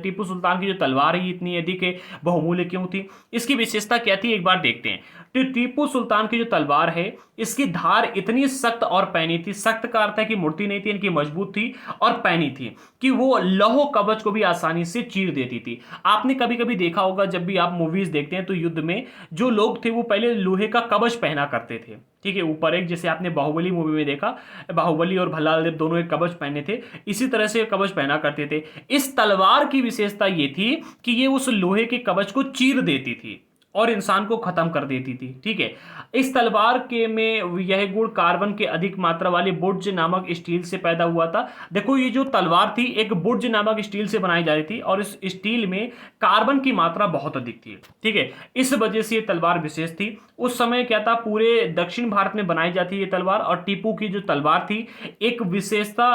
टीपू सुल्तान की जो तलवार है इतनी अधिक बहुमूल्य क्यों थी? इसकी विशेषता क्या थी, एक बार देखते हैं। तो टीपू सुल्तान की जो तलवार है, इसकी धार इतनी सख्त और पैनी थी, सख्त का अर्थ है कि मुड़ती नहीं थी, इनकी मजबूत थी और पैनी थी, कि वो लौह कवच को भी आसानी से चीर देती थी। आपने कभी कभी देखा होगा, जब भी आप मूवीज देखते हैं तो युद्ध में जो लोग थे वो पहले लोहे का कवच पहना करते थे। ठीक है, ऊपर एक, जैसे आपने बाहुबली मूवी में देखा, बाहुबली और भल्लाल देव दोनों एक कवच पहने थे, इसी तरह से कवच पहना करते थे। इस तलवार की विशेषता ये थी कि ये उस लोहे के कवच को चीर देती थी और इंसान को खत्म कर देती थी। ठीक है, इस तलवार के में यह गुण कार्बन के अधिक मात्रा वाले बुर्ज नामक स्टील से पैदा हुआ था। देखो, ये जो तलवार थी एक बुर्ज नामक स्टील से बनाई जा रही थी और इस स्टील में कार्बन की मात्रा बहुत अधिक थी। ठीक है, इस वजह से ये तलवार विशेष थी। उस समय क्या था, पूरे दक्षिण भारत में बनाई जाती ये तलवार। और टीपू की जो तलवार थी, एक विशेषता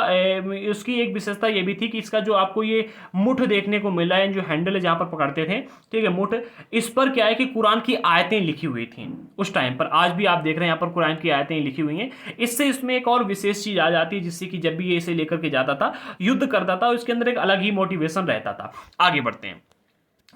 उसकी एक विशेषता ये भी थी कि इसका जो आपको ये मुठ देखने को मिला है, जो हैंडल है जहां पर पकड़ते थे, ठीक है, मुठ, इस पर क्या है कि कुरान की आयतें लिखी हुई थी उस टाइम पर। आज भी आप देख रहे हैं यहाँ पर कुरान की आयतें लिखी हुई हैं। इससे इसमें एक और विशेष चीज आ जाती है, जिससे कि जब भी ये इसे लेकर के जाता था, युद्ध करता था, उसके अंदर एक अलग ही मोटिवेशन रहता था। आगे बढ़ते हैं,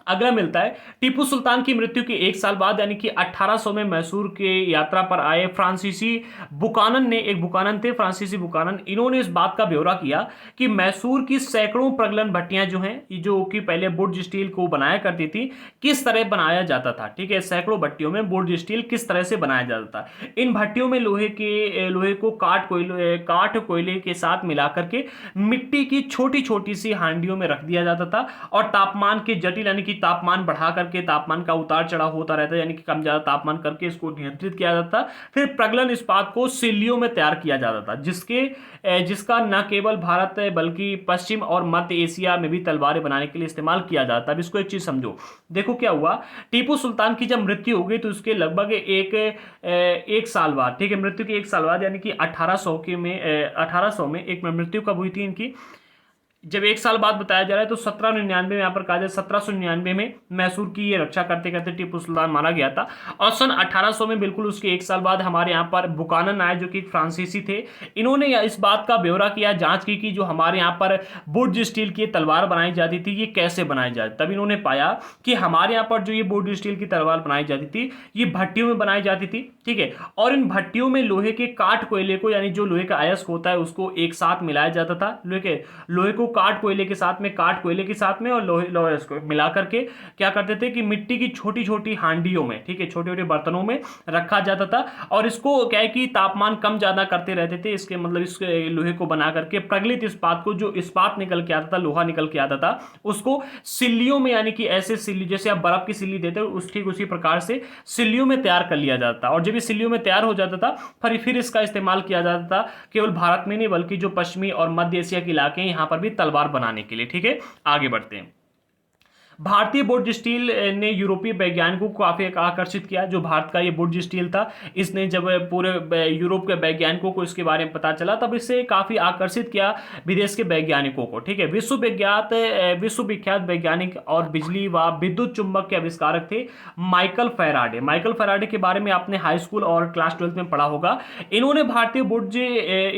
अगला मिलता है टीपू सुल्तान की मृत्यु के 1 साल बाद, यानी कि 1800 में मैसूर के यात्रा पर आए फ्रांसीसी बुकानन ने, एक बुकानन थे फ्रांसीसी बुकानन, इन्होंने इस बात का ब्यौरा किया कि मैसूर की सैकड़ों प्रगलन भट्टियां जो हैं, जो कि पहले बुर्ज स्टील को बनाया करती थी, किस तरह बनाया जाता था। ठीक है, सैकड़ों भट्टियों में बुर्ज स्टील किस तरह से बनाया जाता था। इन भट्टियों में लोहे को काठ कोयले के साथ मिलाकर के मिट्टी की छोटी छोटी सी हांडियों में रख दिया जाता था और तापमान के जटिल, यानी कि तापमान बढ़ा करके, तापमान का उतार चढ़ाव होता रहता है, यानी कि कम ज्यादा तापमान करके इसको नियंत्रित किया जाता। फिर प्रगलन इस्पात को सिल्लियों में तैयार किया जाता था, जिसका न केवल भारत बल्कि पश्चिम और मध्य एशिया में भी तलवारें बनाने के लिए इस्तेमाल किया जाता है। अब इसको एक चीज समझो, देखो क्या हुआ, टीपू सुल्तान की जब मृत्यु हो गई तो उसके लगभग एक साल बाद, ठीक है, मृत्यु के 1 साल बाद, यानी कि 1800 में एक मृत्यु कब हुई थी इनकी, जब 1 साल बाद बताया जा रहा है, तो 1799 में, यहाँ पर कहा जाए 1799 में मैसूर की ये रक्षा करते करते टीपू सुल्तान मारा गया था। और सन 1800 में बिल्कुल उसके 1 साल बाद हमारे यहाँ पर बुकानन आए, जो कि फ्रांसीसी थे। इन्होंने इस बात का ब्यौरा किया, जांच की कि जो हमारे यहाँ पर बुर्ज स्टील की तलवार बनाई जाती थी, ये कैसे बनाई जाती। तब इन्होंने पाया कि हमारे यहाँ पर जो ये बुर्ज स्टील की तलवार बनाई जाती थी, ये भट्टियों में बनाई जाती थी। ठीक है, और इन भट्टियों में लोहे के काठ कोयले को, यानी जो लोहे का अयस्क होता है, उसको एक साथ मिलाया जाता था। लोहे को काठ कोयले के साथ में और लोहे को मिला करके क्या करते थे कि मिट्टी की छोटी छोटी हांडियों में, ठीक है, छोटे छोटे बर्तनों में रखा जाता था। और इसको क्या है कि तापमान कम ज्यादा करते रहते थे। इसके मतलब इस लोहे को बना करके प्रगलित इस्पात को, जो इस्पात निकल के आता था, लोहा निकल के आता था, उसको सिल्लियों में, यानी कि ऐसे सिल्ली जैसे आप बर्फ की सिल्ली देते हो, ठीक उसी प्रकार से सिल्लियों में तैयार कर लिया जाता था। और जब ये सिल्लियों में तैयार हो जाता था, फिर इसका इस्तेमाल किया जाता था केवल भारत में नहीं, बल्कि जो पश्चिमी और मध्य एशिया के इलाके हैं, यहां पर भी तलवार बनाने के लिए। ठीक है, आगे बढ़ते हैं। भारतीय बुर्ज स्टील ने यूरोपीय वैज्ञानिकों को काफी आकर्षित किया। जो भारत का ये बुर्ज स्टील था, इसने जब पूरे यूरोप के वैज्ञानिकों को इसके बारे में पता चला, तब इससे काफी आकर्षित किया विदेश के वैज्ञानिकों को। ठीक है, विश्वविख्यात वैज्ञानिक और बिजली व विद्युत चुंबक के आविष्कारक थे माइकल फैराडे के बारे में आपने हाई स्कूल और क्लास 12 में पढ़ा होगा। इन्होंने भारतीय बुर्ज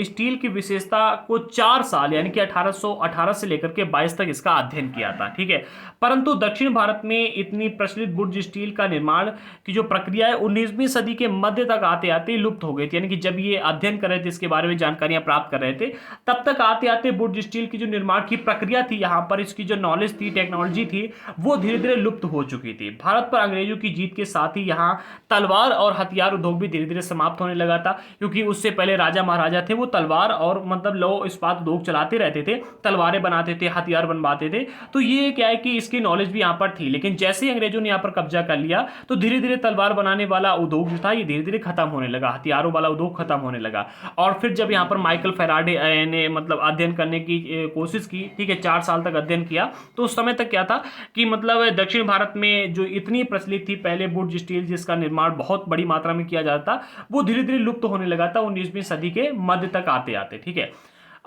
स्टील की विशेषता को 4 साल, यानी कि 1818 से लेकर के 22 तक इसका अध्ययन किया था। ठीक है, परंतु दक्षिण भारत में इतनी प्रचलित बुर्ज स्टील का निर्माण की जो प्रक्रिया है 19वीं सदी के मध्य तक आते आते लुप्त हो गई थी। यानी कि जब ये अध्ययन कर रहे थे, इसके बारे में जानकारियां प्राप्त कर रहे थे, तब तक आते आते बुर्ज स्टील की जो निर्माण की प्रक्रिया थी, यहाँ पर इसकी जो नॉलेज थी, टेक्नोलॉजी थी, वो धीरे धीरे लुप्त हो चुकी थी। भारत पर अंग्रेजों की जीत के साथ ही यहाँ तलवार और हथियार उद्योग भी धीरे धीरे समाप्त होने लगा था, क्योंकि उससे पहले राजा महाराजा थे, वो तलवार और लौह इस्पात उद्योग चलाते रहते थे, तलवारें बनाते थे, हथियार बनवाते थे। तो ये क्या है कि इसकी नॉलेज भी यहाँ पर थी, लेकिन जैसे ही अंग्रेजों ने यहाँ पर कब्जा कर लिया तो धीरे धीरे तलवार बनाने वाला उद्योग जो था ये धीरे धीरे खत्म होने लगा, हथियारों वाला उद्योग खत्म होने लगा। और फिर जब यहाँ पर माइकल फैराडे ने मतलब अध्ययन करने की कोशिश की, ठीक है, 4 साल तक अध्ययन किया, तो उस समय तक क्या था कि मतलब दक्षिण भारत में जो इतनी प्रचलित थी पहले वुड स्टील जिसका निर्माण बहुत बड़ी मात्रा में किया जाता था, वो धीरे धीरे लुप्त होने लगा था 19वीं सदी के मध्य तक आते आते, ठीक है।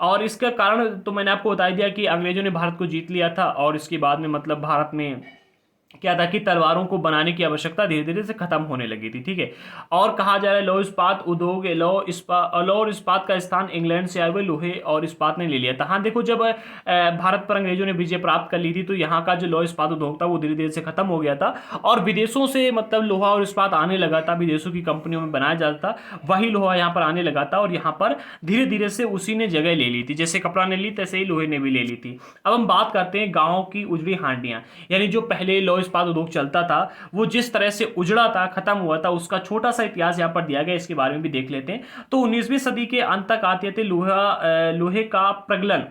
और इसका कारण तो मैंने आपको बता दिया कि अंग्रेजों ने भारत को जीत लिया था और इसके बाद में मतलब भारत में क्या था कि तलवारों को बनाने की आवश्यकता धीरे धीरे से खत्म होने लगी थी, ठीक है। और कहा जा रहा है लौह इस्पात उद्योग लौह और इस्पात का स्थान इंग्लैंड से आए हुए लोहे और इस्पात ने ले लिया था। हाँ देखो, जब भारत पर अंग्रेजों ने विजय प्राप्त कर ली थी तो यहाँ का जो लौह इस्पात उद्योग था वो धीरे धीरे से खत्म हो गया था और विदेशों से मतलब लोहा और इस्पात आने लगा था, विदेशों की कंपनियों में बनाया जाता था, वही लोहा यहाँ पर आने लगा था और यहाँ पर धीरे धीरे से उसी ने जगह ले ली थी। जैसे कपड़ा ने ली तैसे ही लोहे ने भी ले ली थी। अब हम बात करते हैं गाँव की उजड़ी हांडियाँ, यानी जो पहले लौह इस्पात उद्योग चलता था वो जिस तरह से उजड़ा था, खत्म हुआ था, उसका छोटा सा इतिहास यहां पर दिया गया, इसके बारे में भी देख लेते हैं। तो 19वीं सदी के अंत तक आते थे लोहे का प्रगलन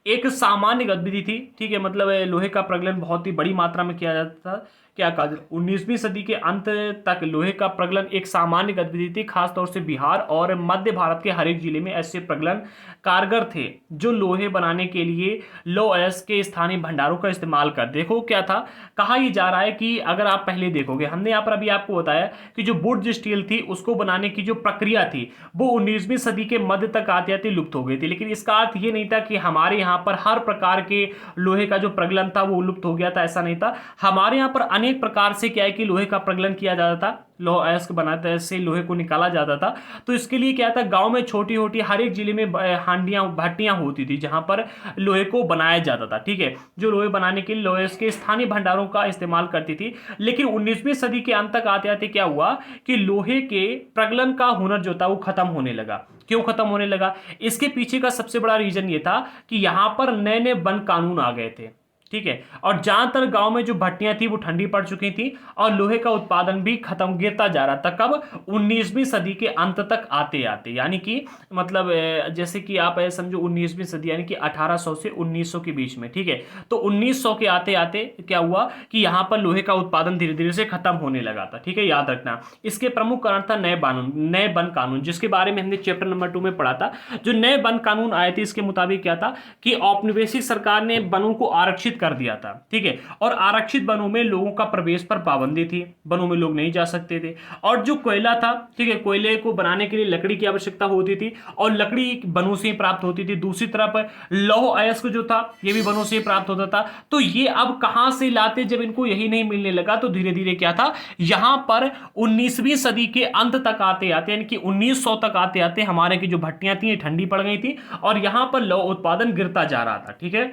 एक सामान्य गतिविधि थी, ठीक है। मतलब लोहे का प्रगलन बहुत ही बड़ी मात्रा में किया जाता था। क्या कहा, 19वीं सदी के अंत तक लोहे का प्रगलन एक सामान्य गतिविधि थी। खासतौर से बिहार और मध्य भारत के हर एक जिले में ऐसे प्रगलन कारगर थे जो लोहे बनाने के लिए लौह अयस्क के स्थानीय भंडारों का इस्तेमाल कर। देखो क्या था, कहा यह जा रहा है कि अगर आप पहले देखोगे, हमने यहाँ पर अभी आपको बताया कि जो वुड स्टील थी उसको बनाने की जो प्रक्रिया थी वो 19वीं सदी के मध्य तक आते आते लुप्त हो गई थी। लेकिन इसका अर्थ ये नहीं था कि हमारे यहाँ पर हर प्रकार के लोहे का जो प्रगलन था वो लुप्त हो गया था, ऐसा नहीं था। हमारे यहाँ पर अनेक प्रकार से क्या है कि लोहे का प्रगलन किया जाता था, लौह अयस्क बनाते से लोहे को निकाला जाता था। तो इसके लिए क्या था, गांव में छोटी छोटी हर एक जिले में हांडियां भट्टियां होती थी जहां पर लोहे को बनाया जाता था, ठीक है, जो लोहे बनाने के लिए लोहे के स्थानीय भंडारों का इस्तेमाल करती थी। लेकिन 19वीं सदी के अंत तक आते आते क्या हुआ कि लोहे के प्रगलन का हुनर जो था वो खत्म होने लगा। क्यों खत्म होने लगा, इसके पीछे का सबसे बड़ा रीजन ये था कि यहां पर नए नए वन कानून आ गए थे, ठीक है। और ज्यादातर गांव में जो भट्टियां थी वो ठंडी पड़ चुकी थी और लोहे का उत्पादन भी खत्म गिरता जा रहा था। कब, 19वीं सदी के अंत तक आते आते, यानी कि मतलब जैसे कि आप ऐसे समझो 19वीं सदी यानी कि 1800 से 1900 के बीच में, ठीक है। तो 1900 के आते आते क्या हुआ कि यहाँ पर लोहे का उत्पादन धीरे धीरे से खत्म होने लगा था, ठीक है, याद रखना। इसके प्रमुख कारण था नए वन कानून, जिसके बारे में हमने चैप्टर नंबर 2 में पढ़ा था। जो नए वन कानून आए थे इसके मुताबिक क्या था कि औपनिवेशिक सरकार ने वनों को आरक्षित कर दिया था, ठीक है। और आरक्षित वनों में लोगों का प्रवेश पर पाबंदी थी, वनों में लोग नहीं जा सकते थे। और जो कोयला था, ठीक है, कोयले को बनाने के लिए लकड़ी की आवश्यकता होती थी और लकड़ी वनों से ही प्राप्त होती थी। दूसरी तरफ लौह अयस्क जो था ये भी वनों से ही प्राप्त होता था। तो ये अब कहां से लाते, जब इनको यही नहीं मिलने लगा तो धीरे धीरे क्या था, यहां पर 19वीं सदी के अंत तक आते आते यानी कि 1900 तक आते आते हमारे की जो भट्टियां थी ठंडी पड़ गई थी और यहां पर लौह उत्पादन गिरता जा रहा था, ठीक है।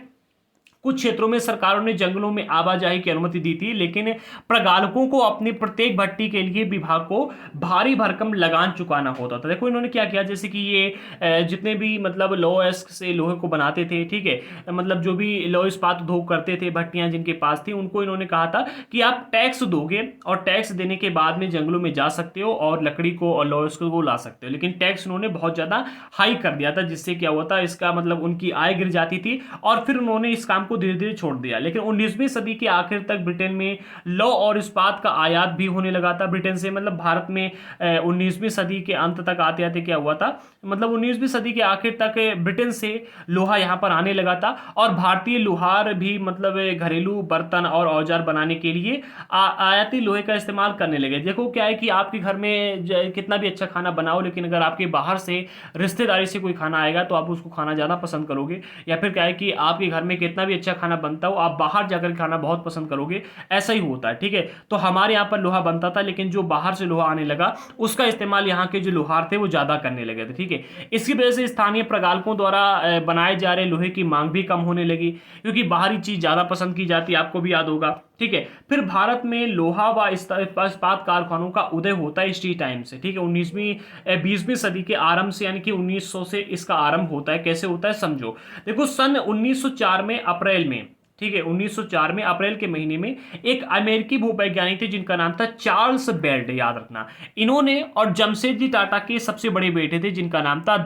कुछ क्षेत्रों में सरकारों ने जंगलों में आवाजाही की अनुमति दी थी, लेकिन प्रगालकों को अपनी प्रत्येक भट्टी के लिए विभाग को भारी भरकम लगान चुकाना होता था। देखो इन्होंने क्या किया, जैसे कि ये जितने भी मतलब लौह अयस्क से लोहे को बनाते थे, ठीक है, मतलब जो भी लौह इस्पात उद्योग करते थे, भट्टियां जिनके पास थी, उनको इन्होंने कहा था कि आप टैक्स दोगे और टैक्स देने के बाद में जंगलों में जा सकते हो और लकड़ी को और लौह अयस्क को ला सकते हो। लेकिन टैक्स उन्होंने बहुत ज्यादा हाई कर दिया था, जिससे क्या हुआ था, इसका मतलब उनकी आय गिर जाती थी और फिर उन्होंने इस काम को धीरे धीरे छोड़ दिया। लेकिन 19वीं सदी के आखिर तक ब्रिटेन में लौह और इस्पात का आयात भी होने लगा था ब्रिटेन से। मतलब भारत में 19वीं सदी के अंत तक आते आते क्या हुआ था, मतलब 19वीं सदी के आखिर तक ब्रिटेन से लोहा यहां पर आने लगा था और भारतीय लोहार भी मतलब घरेलू बर्तन और औजार बनाने के लिए आयाती लोहे का इस्तेमाल करने लगे। देखो क्या है कि आपके घर में कितना भी अच्छा खाना बनाओ, लेकिन अगर आपके बाहर से रिश्तेदारी से कोई खाना आएगा तो आप उसको खाना ज्यादा पसंद करोगे। या फिर क्या है कि आपके घर में कितना भी अच्छा खाना बनता हो, आप बाहर जाकर खाना बहुत पसंद करोगे, ऐसा ही होता है, ठीक है। तो हमारे यहाँ पर लोहा बनता था, लेकिन जो बाहर से लोहा आने लगा उसका इस्तेमाल यहाँ के जो लोहार थे वो ज्यादा करने लगे थे, ठीक है। इसकी वजह से स्थानीय प्रगालकों द्वारा बनाए जा रहे लोहे की मांग भी कम होने लगी, क्योंकि बाहरी चीज ज्यादा पसंद की जाती है, आपको भी याद होगा, ठीक है। फिर भारत में लोहा व इस्पात कारखानों का उदय होता है इसी टाइम से, ठीक है, 20वीं सदी के आरंभ से, यानी कि 1900 से इसका आरंभ होता है। कैसे होता है समझो, देखो सन 1904 में अप्रैल में ठीक है, 1904 में अप्रैल के महीने में एक अमेरिकी भूवैज्ञानिक थे जिनका नाम था चार्ल्स बेल्ट, याद रखना। इन्होंने और जमशेदजी टाटा के सबसे बड़े बेटे थे जिनका नाम था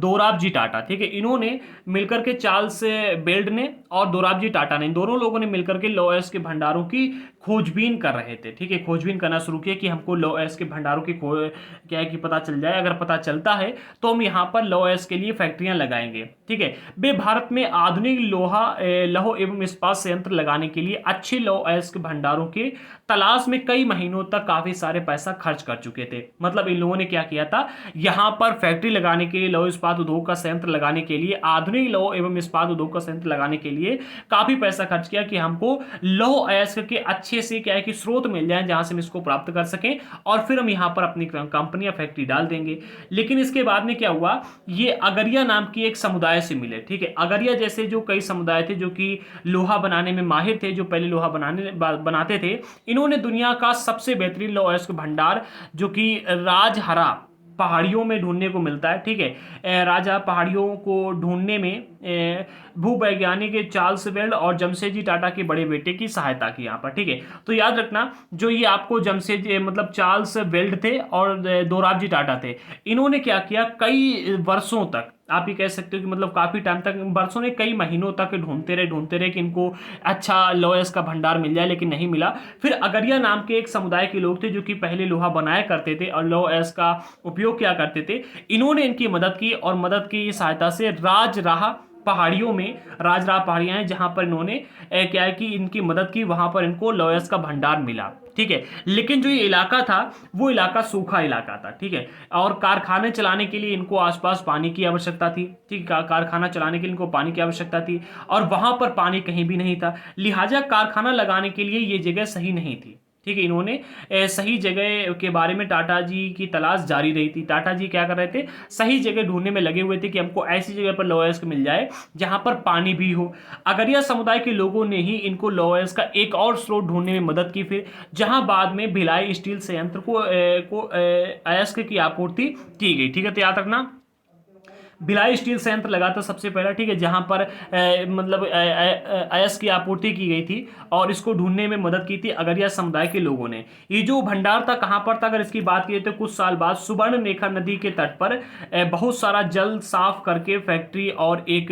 दोराबजी टाटा। ठीक है, इन्होंने मिलकर के, चार्ल्स बेल्ट ने और दोराबजी टाटा ने, इन दोनों लोगों ने मिलकर के लौह अयस्क के भंडारों की खोजबीन कर रहे थे। ठीक है, खोजबीन करना शुरू किया कि हमको लौह अयस्क के भंडारों की क्या है कि पता चल जाए, अगर पता चलता है तो हम यहाँ पर लौह अयस्क के लिए फैक्ट्रियां लगाएंगे। ठीक है, वे भारत में आधुनिक लौह एवं इस्पात संयंत्र लगाने के लिए अच्छे लौह अयस्क भंडारों के तलाश में कई महीनों तक काफी सारे पैसा खर्च कर चुके थे। मतलब इन लोगों ने क्या किया था, यहाँ पर फैक्ट्री लगाने के लिए, लौह इस्पात उद्योग का संयंत्र लगाने के लिए, आधुनिक लौह एवं इस्पात उद्योग का संयंत्र लगाने के लिए काफी पैसा खर्च किया कि हमको लौह अयस्क के अच्छे से क्या है कि स्रोत मिल जाए जहां से हम इसको प्राप्त कर सकें, और फिर हम यहाँ पर अपनी कंपनी या फैक्ट्री डाल देंगे। लेकिन इसके बाद में क्या हुआ, ये अगरिया नाम की एक समुदाय से मिले। ठीक है, अगरिया जैसे जो कई समुदाय थे जो कि लोहा बनाने में माहिर थे, जो पहले लोहा बनाते थे, इन्होंने दुनिया का सबसे बेहतरीन लौह अयस्क भंडार जो कि राजहरा पहाड़ियों में ढूंढने को मिलता है। ठीक है, राजा पहाड़ियों को ढूंढने में भूवैज्ञानिक चार्ल्स बेल्ट और जमशेदजी टाटा के बड़े बेटे की सहायता की यहाँ पर। ठीक है, तो याद रखना, जो ये आपको मतलब चार्ल्स बेल्ट थे और दोराबजी टाटा थे, इन्होंने क्या किया, कई वर्षों तक, आप ये कह सकते हो कि मतलब काफी टाइम तक, वर्षों ने, कई महीनों तक ढूंढते रहे कि इनको अच्छा लौह अयस्क का भंडार मिल जाए, लेकिन नहीं मिला। फिर अगरिया नाम के एक समुदाय के लोग थे जो कि पहले लोहा बनाया करते थे और लौह अयस्क का उपयोग किया करते थे। इन्होंने इनकी मदद की और मदद की सहायता से राजराह पहाड़ियों में, राजराह पहाड़ियां हैं जहां पर इन्होंने क्या है कि इनकी मदद की, वहां पर इनको लौह अयस्क का भंडार मिला। ठीक है, लेकिन जो ये इलाका था वो इलाका सूखा इलाका था। ठीक है, और कारखाने चलाने के लिए इनको आसपास पानी की आवश्यकता थी। ठीक, कारखाना चलाने के लिए इनको पानी की आवश्यकता थी और वहां पर पानी कहीं भी नहीं था, लिहाजा कारखाना लगाने के लिए ये जगह सही नहीं थी। ठीक है, इन्होंने सही जगह के बारे में टाटा जी की तलाश जारी रही थी। टाटा जी क्या कर रहे थे, सही जगह ढूंढने में लगे हुए थे कि हमको ऐसी जगह पर लौह अयस्क मिल जाए जहां पर पानी भी हो। अगरिया समुदाय के लोगों ने ही इनको लौह अयस्क का एक और स्रोत ढूंढने में मदद की, फिर जहां बाद में भिलाई स्टील संयंत्र को अयस्क की आपूर्ति की गई। ठीक है, तो याद रखना, भिलाई स्टील संयंत्र लगा था सबसे पहला। ठीक है, जहां पर मतलब अयस्क की आपूर्ति की गई थी और इसको ढूंढने में मदद की थी अगरिया समुदाय के लोगों ने। ये जो भंडार था कहां पर था, अगर इसकी बात की तो कुछ साल बाद सुवर्णरेखा नदी के तट पर बहुत सारा जल साफ करके फैक्ट्री और एक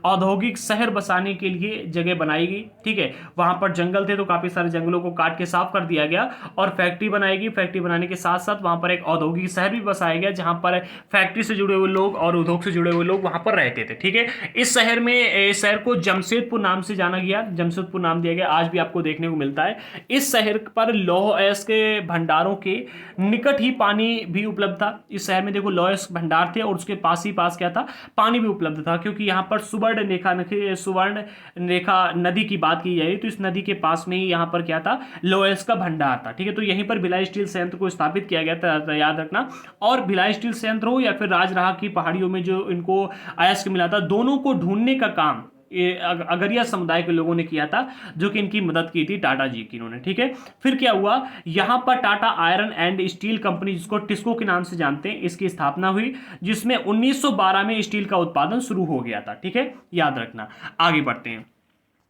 औद्योगिक शहर बसाने के लिए जगह बनाई गई। ठीक है, वहां पर जंगल थे तो काफी सारे जंगलों को काट के साफ कर दिया गया और फैक्ट्री बनाएगी। फैक्ट्री बनाने के साथ साथ वहां पर एक औद्योगिक शहर भी बसाया गया जहां पर फैक्ट्री से जुड़े हुए लोग और उद्योग जुड़े हुए लोग वहां पर रहते थे। ठीक है, इस शहर में, इस शहर को जमशेदपुर नाम से जाना गया, जमशेदपुर नाम दिया गया, आज भी आपको देखने को मिलता है। इस शहर पर लौह अयस्क के भंडारों के निकट ही पानी भी उपलब्ध था। इस शहर में देखो लौह अयस्क भंडार थे और उसके पास ही पास क्या था, पानी भी उपलब्ध था, क्योंकि यहाँ पर सुवर्ण रेखा नदी की बात की जाए तो इस नदी के पास में ही यहाँ पर क्या था, लौह अयस्क का भंडार था। ठीक है, तो यहीं पर भिलाई स्टील संयंत्र को स्थापित किया गया था, याद रखना। और भिलाई स्टील संयंत्र हो या फिर राजराह की पहाड़ियों में जो इनको अयस्क मिला था, दोनों को ढूंढने का काम अगरिया समुदाय के लोगों ने किया था, जो कि इनकी मदद की थी टाटा जी की इन्होंने। ठीक है, फिर क्या हुआ, यहां पर Tata iron and steel company, जिसको टिस्को के नाम से जानते हैं, इसकी स्थापना हुई, जिसमें 1912 में स्टील का उत्पादन शुरू हो गया था। ठीक है, याद रखना। आगे बढ़ते हैं।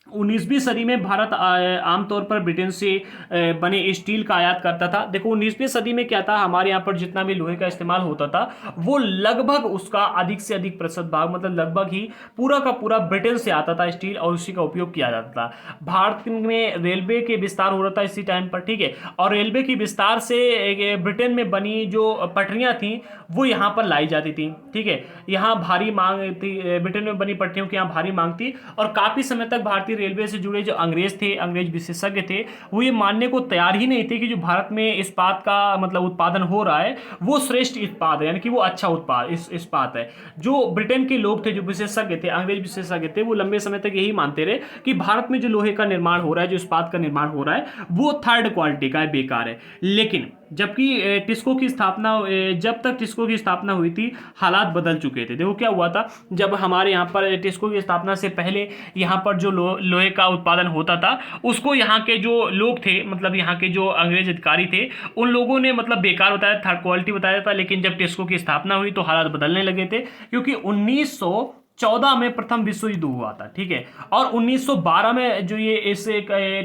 19वीं सदी में भारत आमतौर पर ब्रिटेन से बने स्टील का आयात करता था। देखो 19वीं सदी में क्या था, हमारे यहाँ पर जितना भी लोहे का इस्तेमाल होता था वो लगभग उसका अधिक से अधिक प्रतिशत भाग, मतलब लगभग ही पूरा का पूरा ब्रिटेन से आता था स्टील, और उसी का उपयोग किया जाता था। भारत में रेलवे के विस्तार हो रहा था इसी टाइम पर। ठीक है, और रेलवे की विस्तार से ब्रिटेन में बनी जो पटरियां थी वो यहाँ पर लाई जाती थी। ठीक है, यहाँ भारी मांग थी, ब्रिटेन में बनी पटरियों की यहाँ भारी मांग थी, और काफी समय तक भारतीय रेलवे से जुड़े जो अंग्रेज थे, अंग्रेज विशेषज्ञ थे, वो ये मानने को तैयार ही नहीं थे कि जो भारत में इस्पात का मतलब उत्पादन हो रहा है वो श्रेष्ठ इस्पात है, यानी कि वो अच्छा उत्पाद इस्पात है। जो ब्रिटेन के लोग थे, जो विशेषज्ञ थे, अंग्रेज विशेषज्ञ थे, वो लंबे समय तक यही मानते रहे कि भारत में जो लोहे का निर्माण हो रहा है, जो इस्पात का निर्माण हो रहा है, वो थर्ड क्वालिटी का है, बेकार है। लेकिन जबकि टिस्को की स्थापना, जब तक टिस्को की स्थापना हुई थी हालात बदल चुके थे। देखो क्या हुआ था, जब हमारे यहाँ पर टिस्को की स्थापना से पहले यहाँ पर जो लोहे का उत्पादन होता था उसको यहाँ के जो लोग थे, मतलब यहाँ के जो अंग्रेज अधिकारी थे, उन लोगों ने मतलब बेकार बताया, थर्ड क्वालिटी बताया था। लेकिन जब टिस्को की स्थापना हुई तो हालात बदलने लगे थे, क्योंकि 1914 में प्रथम विश्व युद्ध हुआ था, ठीक है। और 1912 में जो ये इस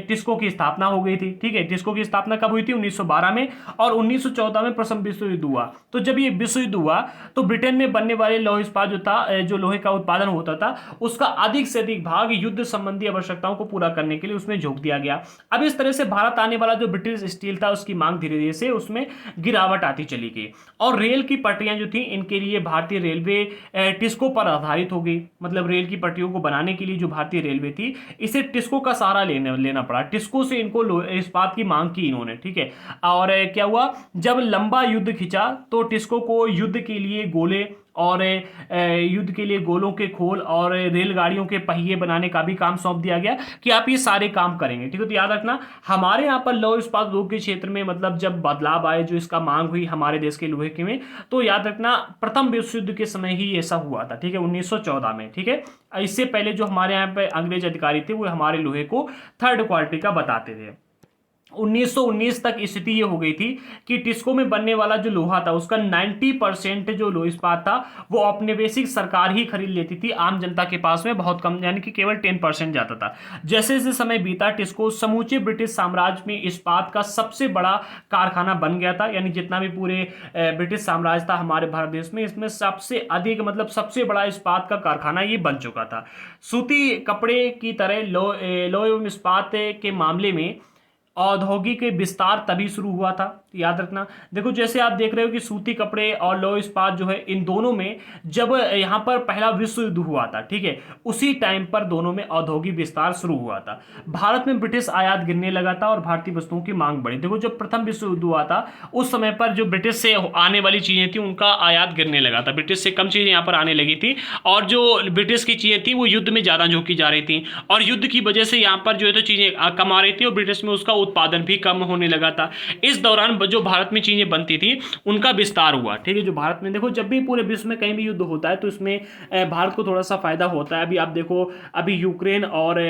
टिस्को की स्थापना हो गई थी, ठीक है। टिस्को की स्थापना कब हुई थी? 1912 में। और 1914 में प्रथम विश्व युद्ध हुआ। तो जब ये विश्व युद्ध हुआ तो ब्रिटेन में बनने वाले लौह इस्पात जो था, जो लोहे का उत्पादन होता था, उसका अधिक से अधिक भाग युद्ध संबंधी आवश्यकताओं को पूरा करने के लिए उसमें झोंक दिया गया। अब इस तरह से भारत आने वाला जो ब्रिटिश स्टील था उसकी मांग धीरे धीरे से उसमें गिरावट आती चली गई। और रेल की पटरियां जो थी इनके लिए भारतीय रेलवे टिस्को पर आधारित हो गई। मतलब रेल की पटरियों को बनाने के लिए जो भारतीय रेलवे थी इसे टिस्को का सहारा लेना पड़ा। टिस्को से इनको इस्पात की मांग की इन्होंने, ठीक है। और क्या हुआ, जब लंबा युद्ध खिंचा तो टिस्को को युद्ध के लिए गोले और युद्ध के लिए गोलों के खोल और रेलगाड़ियों के पहिए बनाने का भी काम सौंप दिया गया कि आप ये सारे काम करेंगे, ठीक है। तो याद रखना हमारे यहाँ पर लौह इस्पात उद्योग के क्षेत्र में मतलब जब बदलाव आए, जो इसका मांग हुई हमारे देश के लोहे के में, तो याद रखना प्रथम विश्व युद्ध के समय ही ऐसा हुआ था, ठीक है, 1914 में, ठीक है। इससे पहले जो हमारे यहाँ पे अंग्रेज अधिकारी थे वो हमारे लोहे को थर्ड क्वालिटी का बताते थे। 1919 तक स्थिति ये हो गई थी कि टिस्को में बनने वाला जो लोहा था उसका 90% जो लोह इस्पात था वो औपनिवेशिक सरकार ही खरीद लेती थी, आम जनता के पास में बहुत कम, यानी कि केवल 10% जाता था। जैसे जैसे समय बीता टिस्को समूचे ब्रिटिश साम्राज्य में इस्पात का सबसे बड़ा कारखाना बन गया था। यानी जितना भी पूरे ब्रिटिश साम्राज्य था हमारे भारत देश में, इसमें सबसे अधिक मतलब सबसे बड़ा इस्पात का कारखाना ये बन चुका था। सूती कपड़े की तरह लौह एवं इस्पात के मामले में औद्योगिक विस्तार तभी शुरू हुआ था। याद रखना, देखो जैसे आप देख रहे हो कि सूती कपड़े और लौह इस्पात जो है इन दोनों में जब यहाँ पर पहला विश्व युद्ध हुआ था, ठीक है, उसी टाइम पर दोनों में औद्योगिक विस्तार शुरू हुआ था। भारत में ब्रिटिश आयात गिरने लगा था और भारतीय वस्तुओं की मांग बढ़ी। देखो जब प्रथम विश्व युद्ध हुआ था उस समय पर जो ब्रिटिश से आने वाली चीजें थी उनका आयात गिरने लगा था, ब्रिटिश से कम चीजें यहाँ पर आने लगी थी और जो ब्रिटिश की चीजें थी वो युद्ध में ज्यादा झोंकी जा रही थी और युद्ध की वजह से यहाँ पर जो है तो चीजें कम आ रही थी और ब्रिटिश में उसका उत्पादन भी कम होने लगा था। इस दौरान जो भारत में चीजें बनती थी उनका विस्तार हुआ, ठीक है। जो भारत में देखो जब भी पूरे विश्व में कहीं भी युद्ध होता है तो इसमें भारत को थोड़ा सा फायदा होता है। अभी आप देखो अभी यूक्रेन और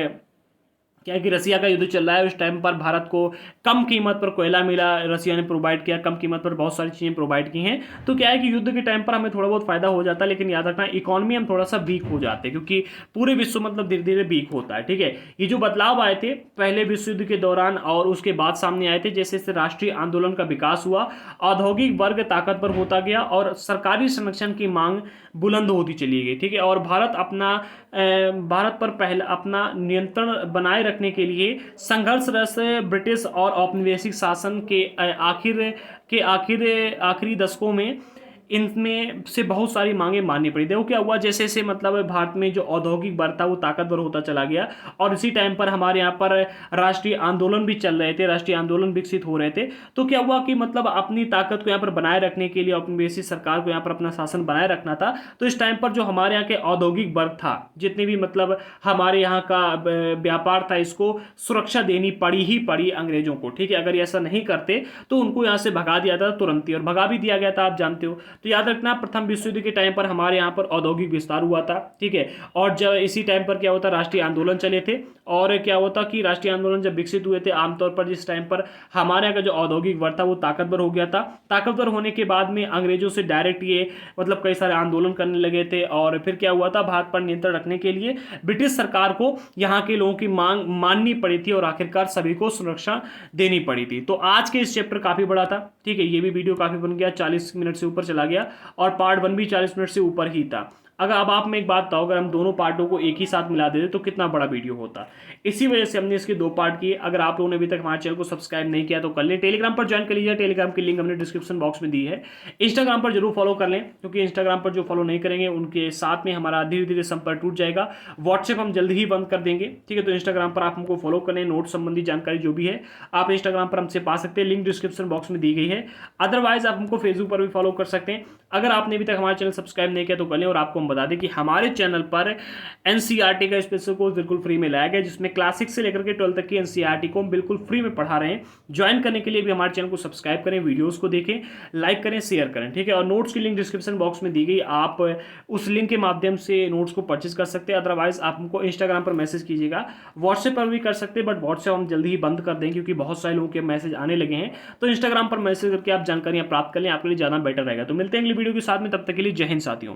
क्या है कि रसिया का युद्ध चल रहा है, उस टाइम पर भारत को कम कीमत पर कोयला मिला, रसिया ने प्रोवाइड किया, कम कीमत पर बहुत सारी चीज़ें प्रोवाइड की हैं। तो क्या है कि युद्ध के टाइम पर हमें थोड़ा बहुत फायदा हो जाता है, लेकिन याद रखना इकोनॉमी हम थोड़ा सा वीक हो जाते हैं क्योंकि पूरे विश्व मतलब धीरे धीरे वीक होता है, ठीक है। ये जो बदलाव आए थे पहले विश्व युद्ध के दौरान और उसके बाद सामने आए थे, जैसे जैसे राष्ट्रीय आंदोलन का विकास हुआ, औद्योगिक वर्ग ताकतवर होता गया और सरकारी संरक्षण की मांग बुलंद होती चली गई, ठीक है। और भारत पर पहले अपना नियंत्रण बनाए रखने के लिए संघर्षरत ब्रिटिश और औपनिवेशिक शासन के आखिरी दशकों में इनमें से बहुत सारी मांगे माननी पड़ी। देखो क्या हुआ, जैसे जैसे मतलब भारत में जो औद्योगिक वर्ग था वो ताकतवर होता चला गया और इसी टाइम पर हमारे यहाँ पर राष्ट्रीय आंदोलन भी चल रहे थे, राष्ट्रीय आंदोलन विकसित हो रहे थे। तो क्या हुआ कि मतलब अपनी ताकत को यहाँ पर बनाए रखने के लिए औपनिवेशिक सरकार को यहाँ पर अपना शासन बनाए रखना था। तो इस टाइम पर जो हमारे यहाँ के औद्योगिक वर्ग था, जितने भी मतलब हमारे यहाँ का व्यापार था, इसको सुरक्षा देनी पड़ी अंग्रेजों को, ठीक है। अगर ऐसा नहीं करते तो उनको यहाँ से भगा दिया था तुरंत ही, और भगा भी दिया गया था, आप जानते हो। तो याद रखना प्रथम विश्व युद्ध के टाइम पर हमारे यहाँ पर औद्योगिक विस्तार हुआ था, ठीक है। और जब इसी टाइम पर क्या होता, राष्ट्रीय आंदोलन चले थे और क्या होता कि राष्ट्रीय आंदोलन जब विकसित हुए थे, आमतौर पर जिस टाइम पर हमारे यहाँ का जो औद्योगिक वर्ग था वो ताकतवर हो गया था। ताकतवर होने के बाद में अंग्रेजों से डायरेक्ट ये मतलब कई सारे आंदोलन करने लगे थे और फिर क्या हुआ था, भारत पर नियंत्रण रखने के लिए ब्रिटिश सरकार को यहाँ के लोगों की मांग माननी पड़ी थी और आखिरकार सभी को सुरक्षा देनी पड़ी थी। तो आज के इस चैप्टर काफी बड़ा था, ठीक है। ये भी वीडियो काफी बन गया, 40 मिनट से ऊपर चला गया और पार्ट 1 भी 40 मिनट से ऊपर ही था। अगर अब आप में एक बात बताओ, अगर हम दोनों पार्टों को एक ही साथ मिला देते तो कितना बड़ा वीडियो होता। इसी वजह से हमने इसके 2 पार्ट किए। अगर आप लोगों ने अभी तक हमारे चैनल को सब्सक्राइब नहीं किया तो कर लें, टेलीग्राम पर ज्वाइन कर लीजिए, टेलीग्राम की लिंक हमने डिस्क्रिप्शन बॉक्स में दी है। इंस्टाग्राम पर जरूर फॉलो कर लें क्योंकि इंस्टाग्राम पर जो फॉलो नहीं करेंगे उनके साथ में हमारा धीरे धीरे संपर्क टूट जाएगा। व्हाट्सएप हम जल्द ही बंद कर देंगे, ठीक है। तो इंस्टाग्राम पर आप हमको फॉलो कर लें, नोट संबंधी जानकारी जो भी है आप इंस्टाग्राम पर हमसे पा सकते हैं, लिंक डिस्क्रिप्शन बॉक्स में दी गई है। अदरवाइज आप हमको फेसबुक पर भी फॉलो कर सकते हैं। अगर आपने अभी तक हमारा चैनल सब्सक्राइब नहीं किया तो कर लें। और आपको हम बता दें कि हमारे चैनल पर एनसीईआरटी का स्पेशल कोर्स बिल्कुल फ्री में लाया गया, जिसमें क्लास 6 से लेकर के 12 तक की एनसीईआरटी को हम बिल्कुल फ्री में पढ़ा रहे हैं। ज्वाइन करने के लिए भी हमारे चैनल को सब्सक्राइब करें, वीडियोस को देखें, लाइक करें, शेयर करें, ठीक है। और नोट्स की लिंक डिस्क्रिप्शन बॉक्स में दी गई, आप उस लिंक के माध्यम से नोट्स को परचेज कर सकते हैं। अदरवाइज आप हमको इंस्टाग्राम पर मैसेज कीजिएगा, व्हाट्सएप पर भी कर सकते हैं, बट व्हाट्सएप हम जल्दी ही बंद कर देंगे क्योंकि बहुत सारे लोगों के मैसेज आने लगे हैं। तो इंस्टाग्राम पर मैसेज करके आप जानकारियां प्राप्त कर लें, आपके लिए ज़्यादा बेटर रहेगा। तो मिलते हैं अगली वीडियो के साथ में, तब तक के लिए जय हिंद साथियों।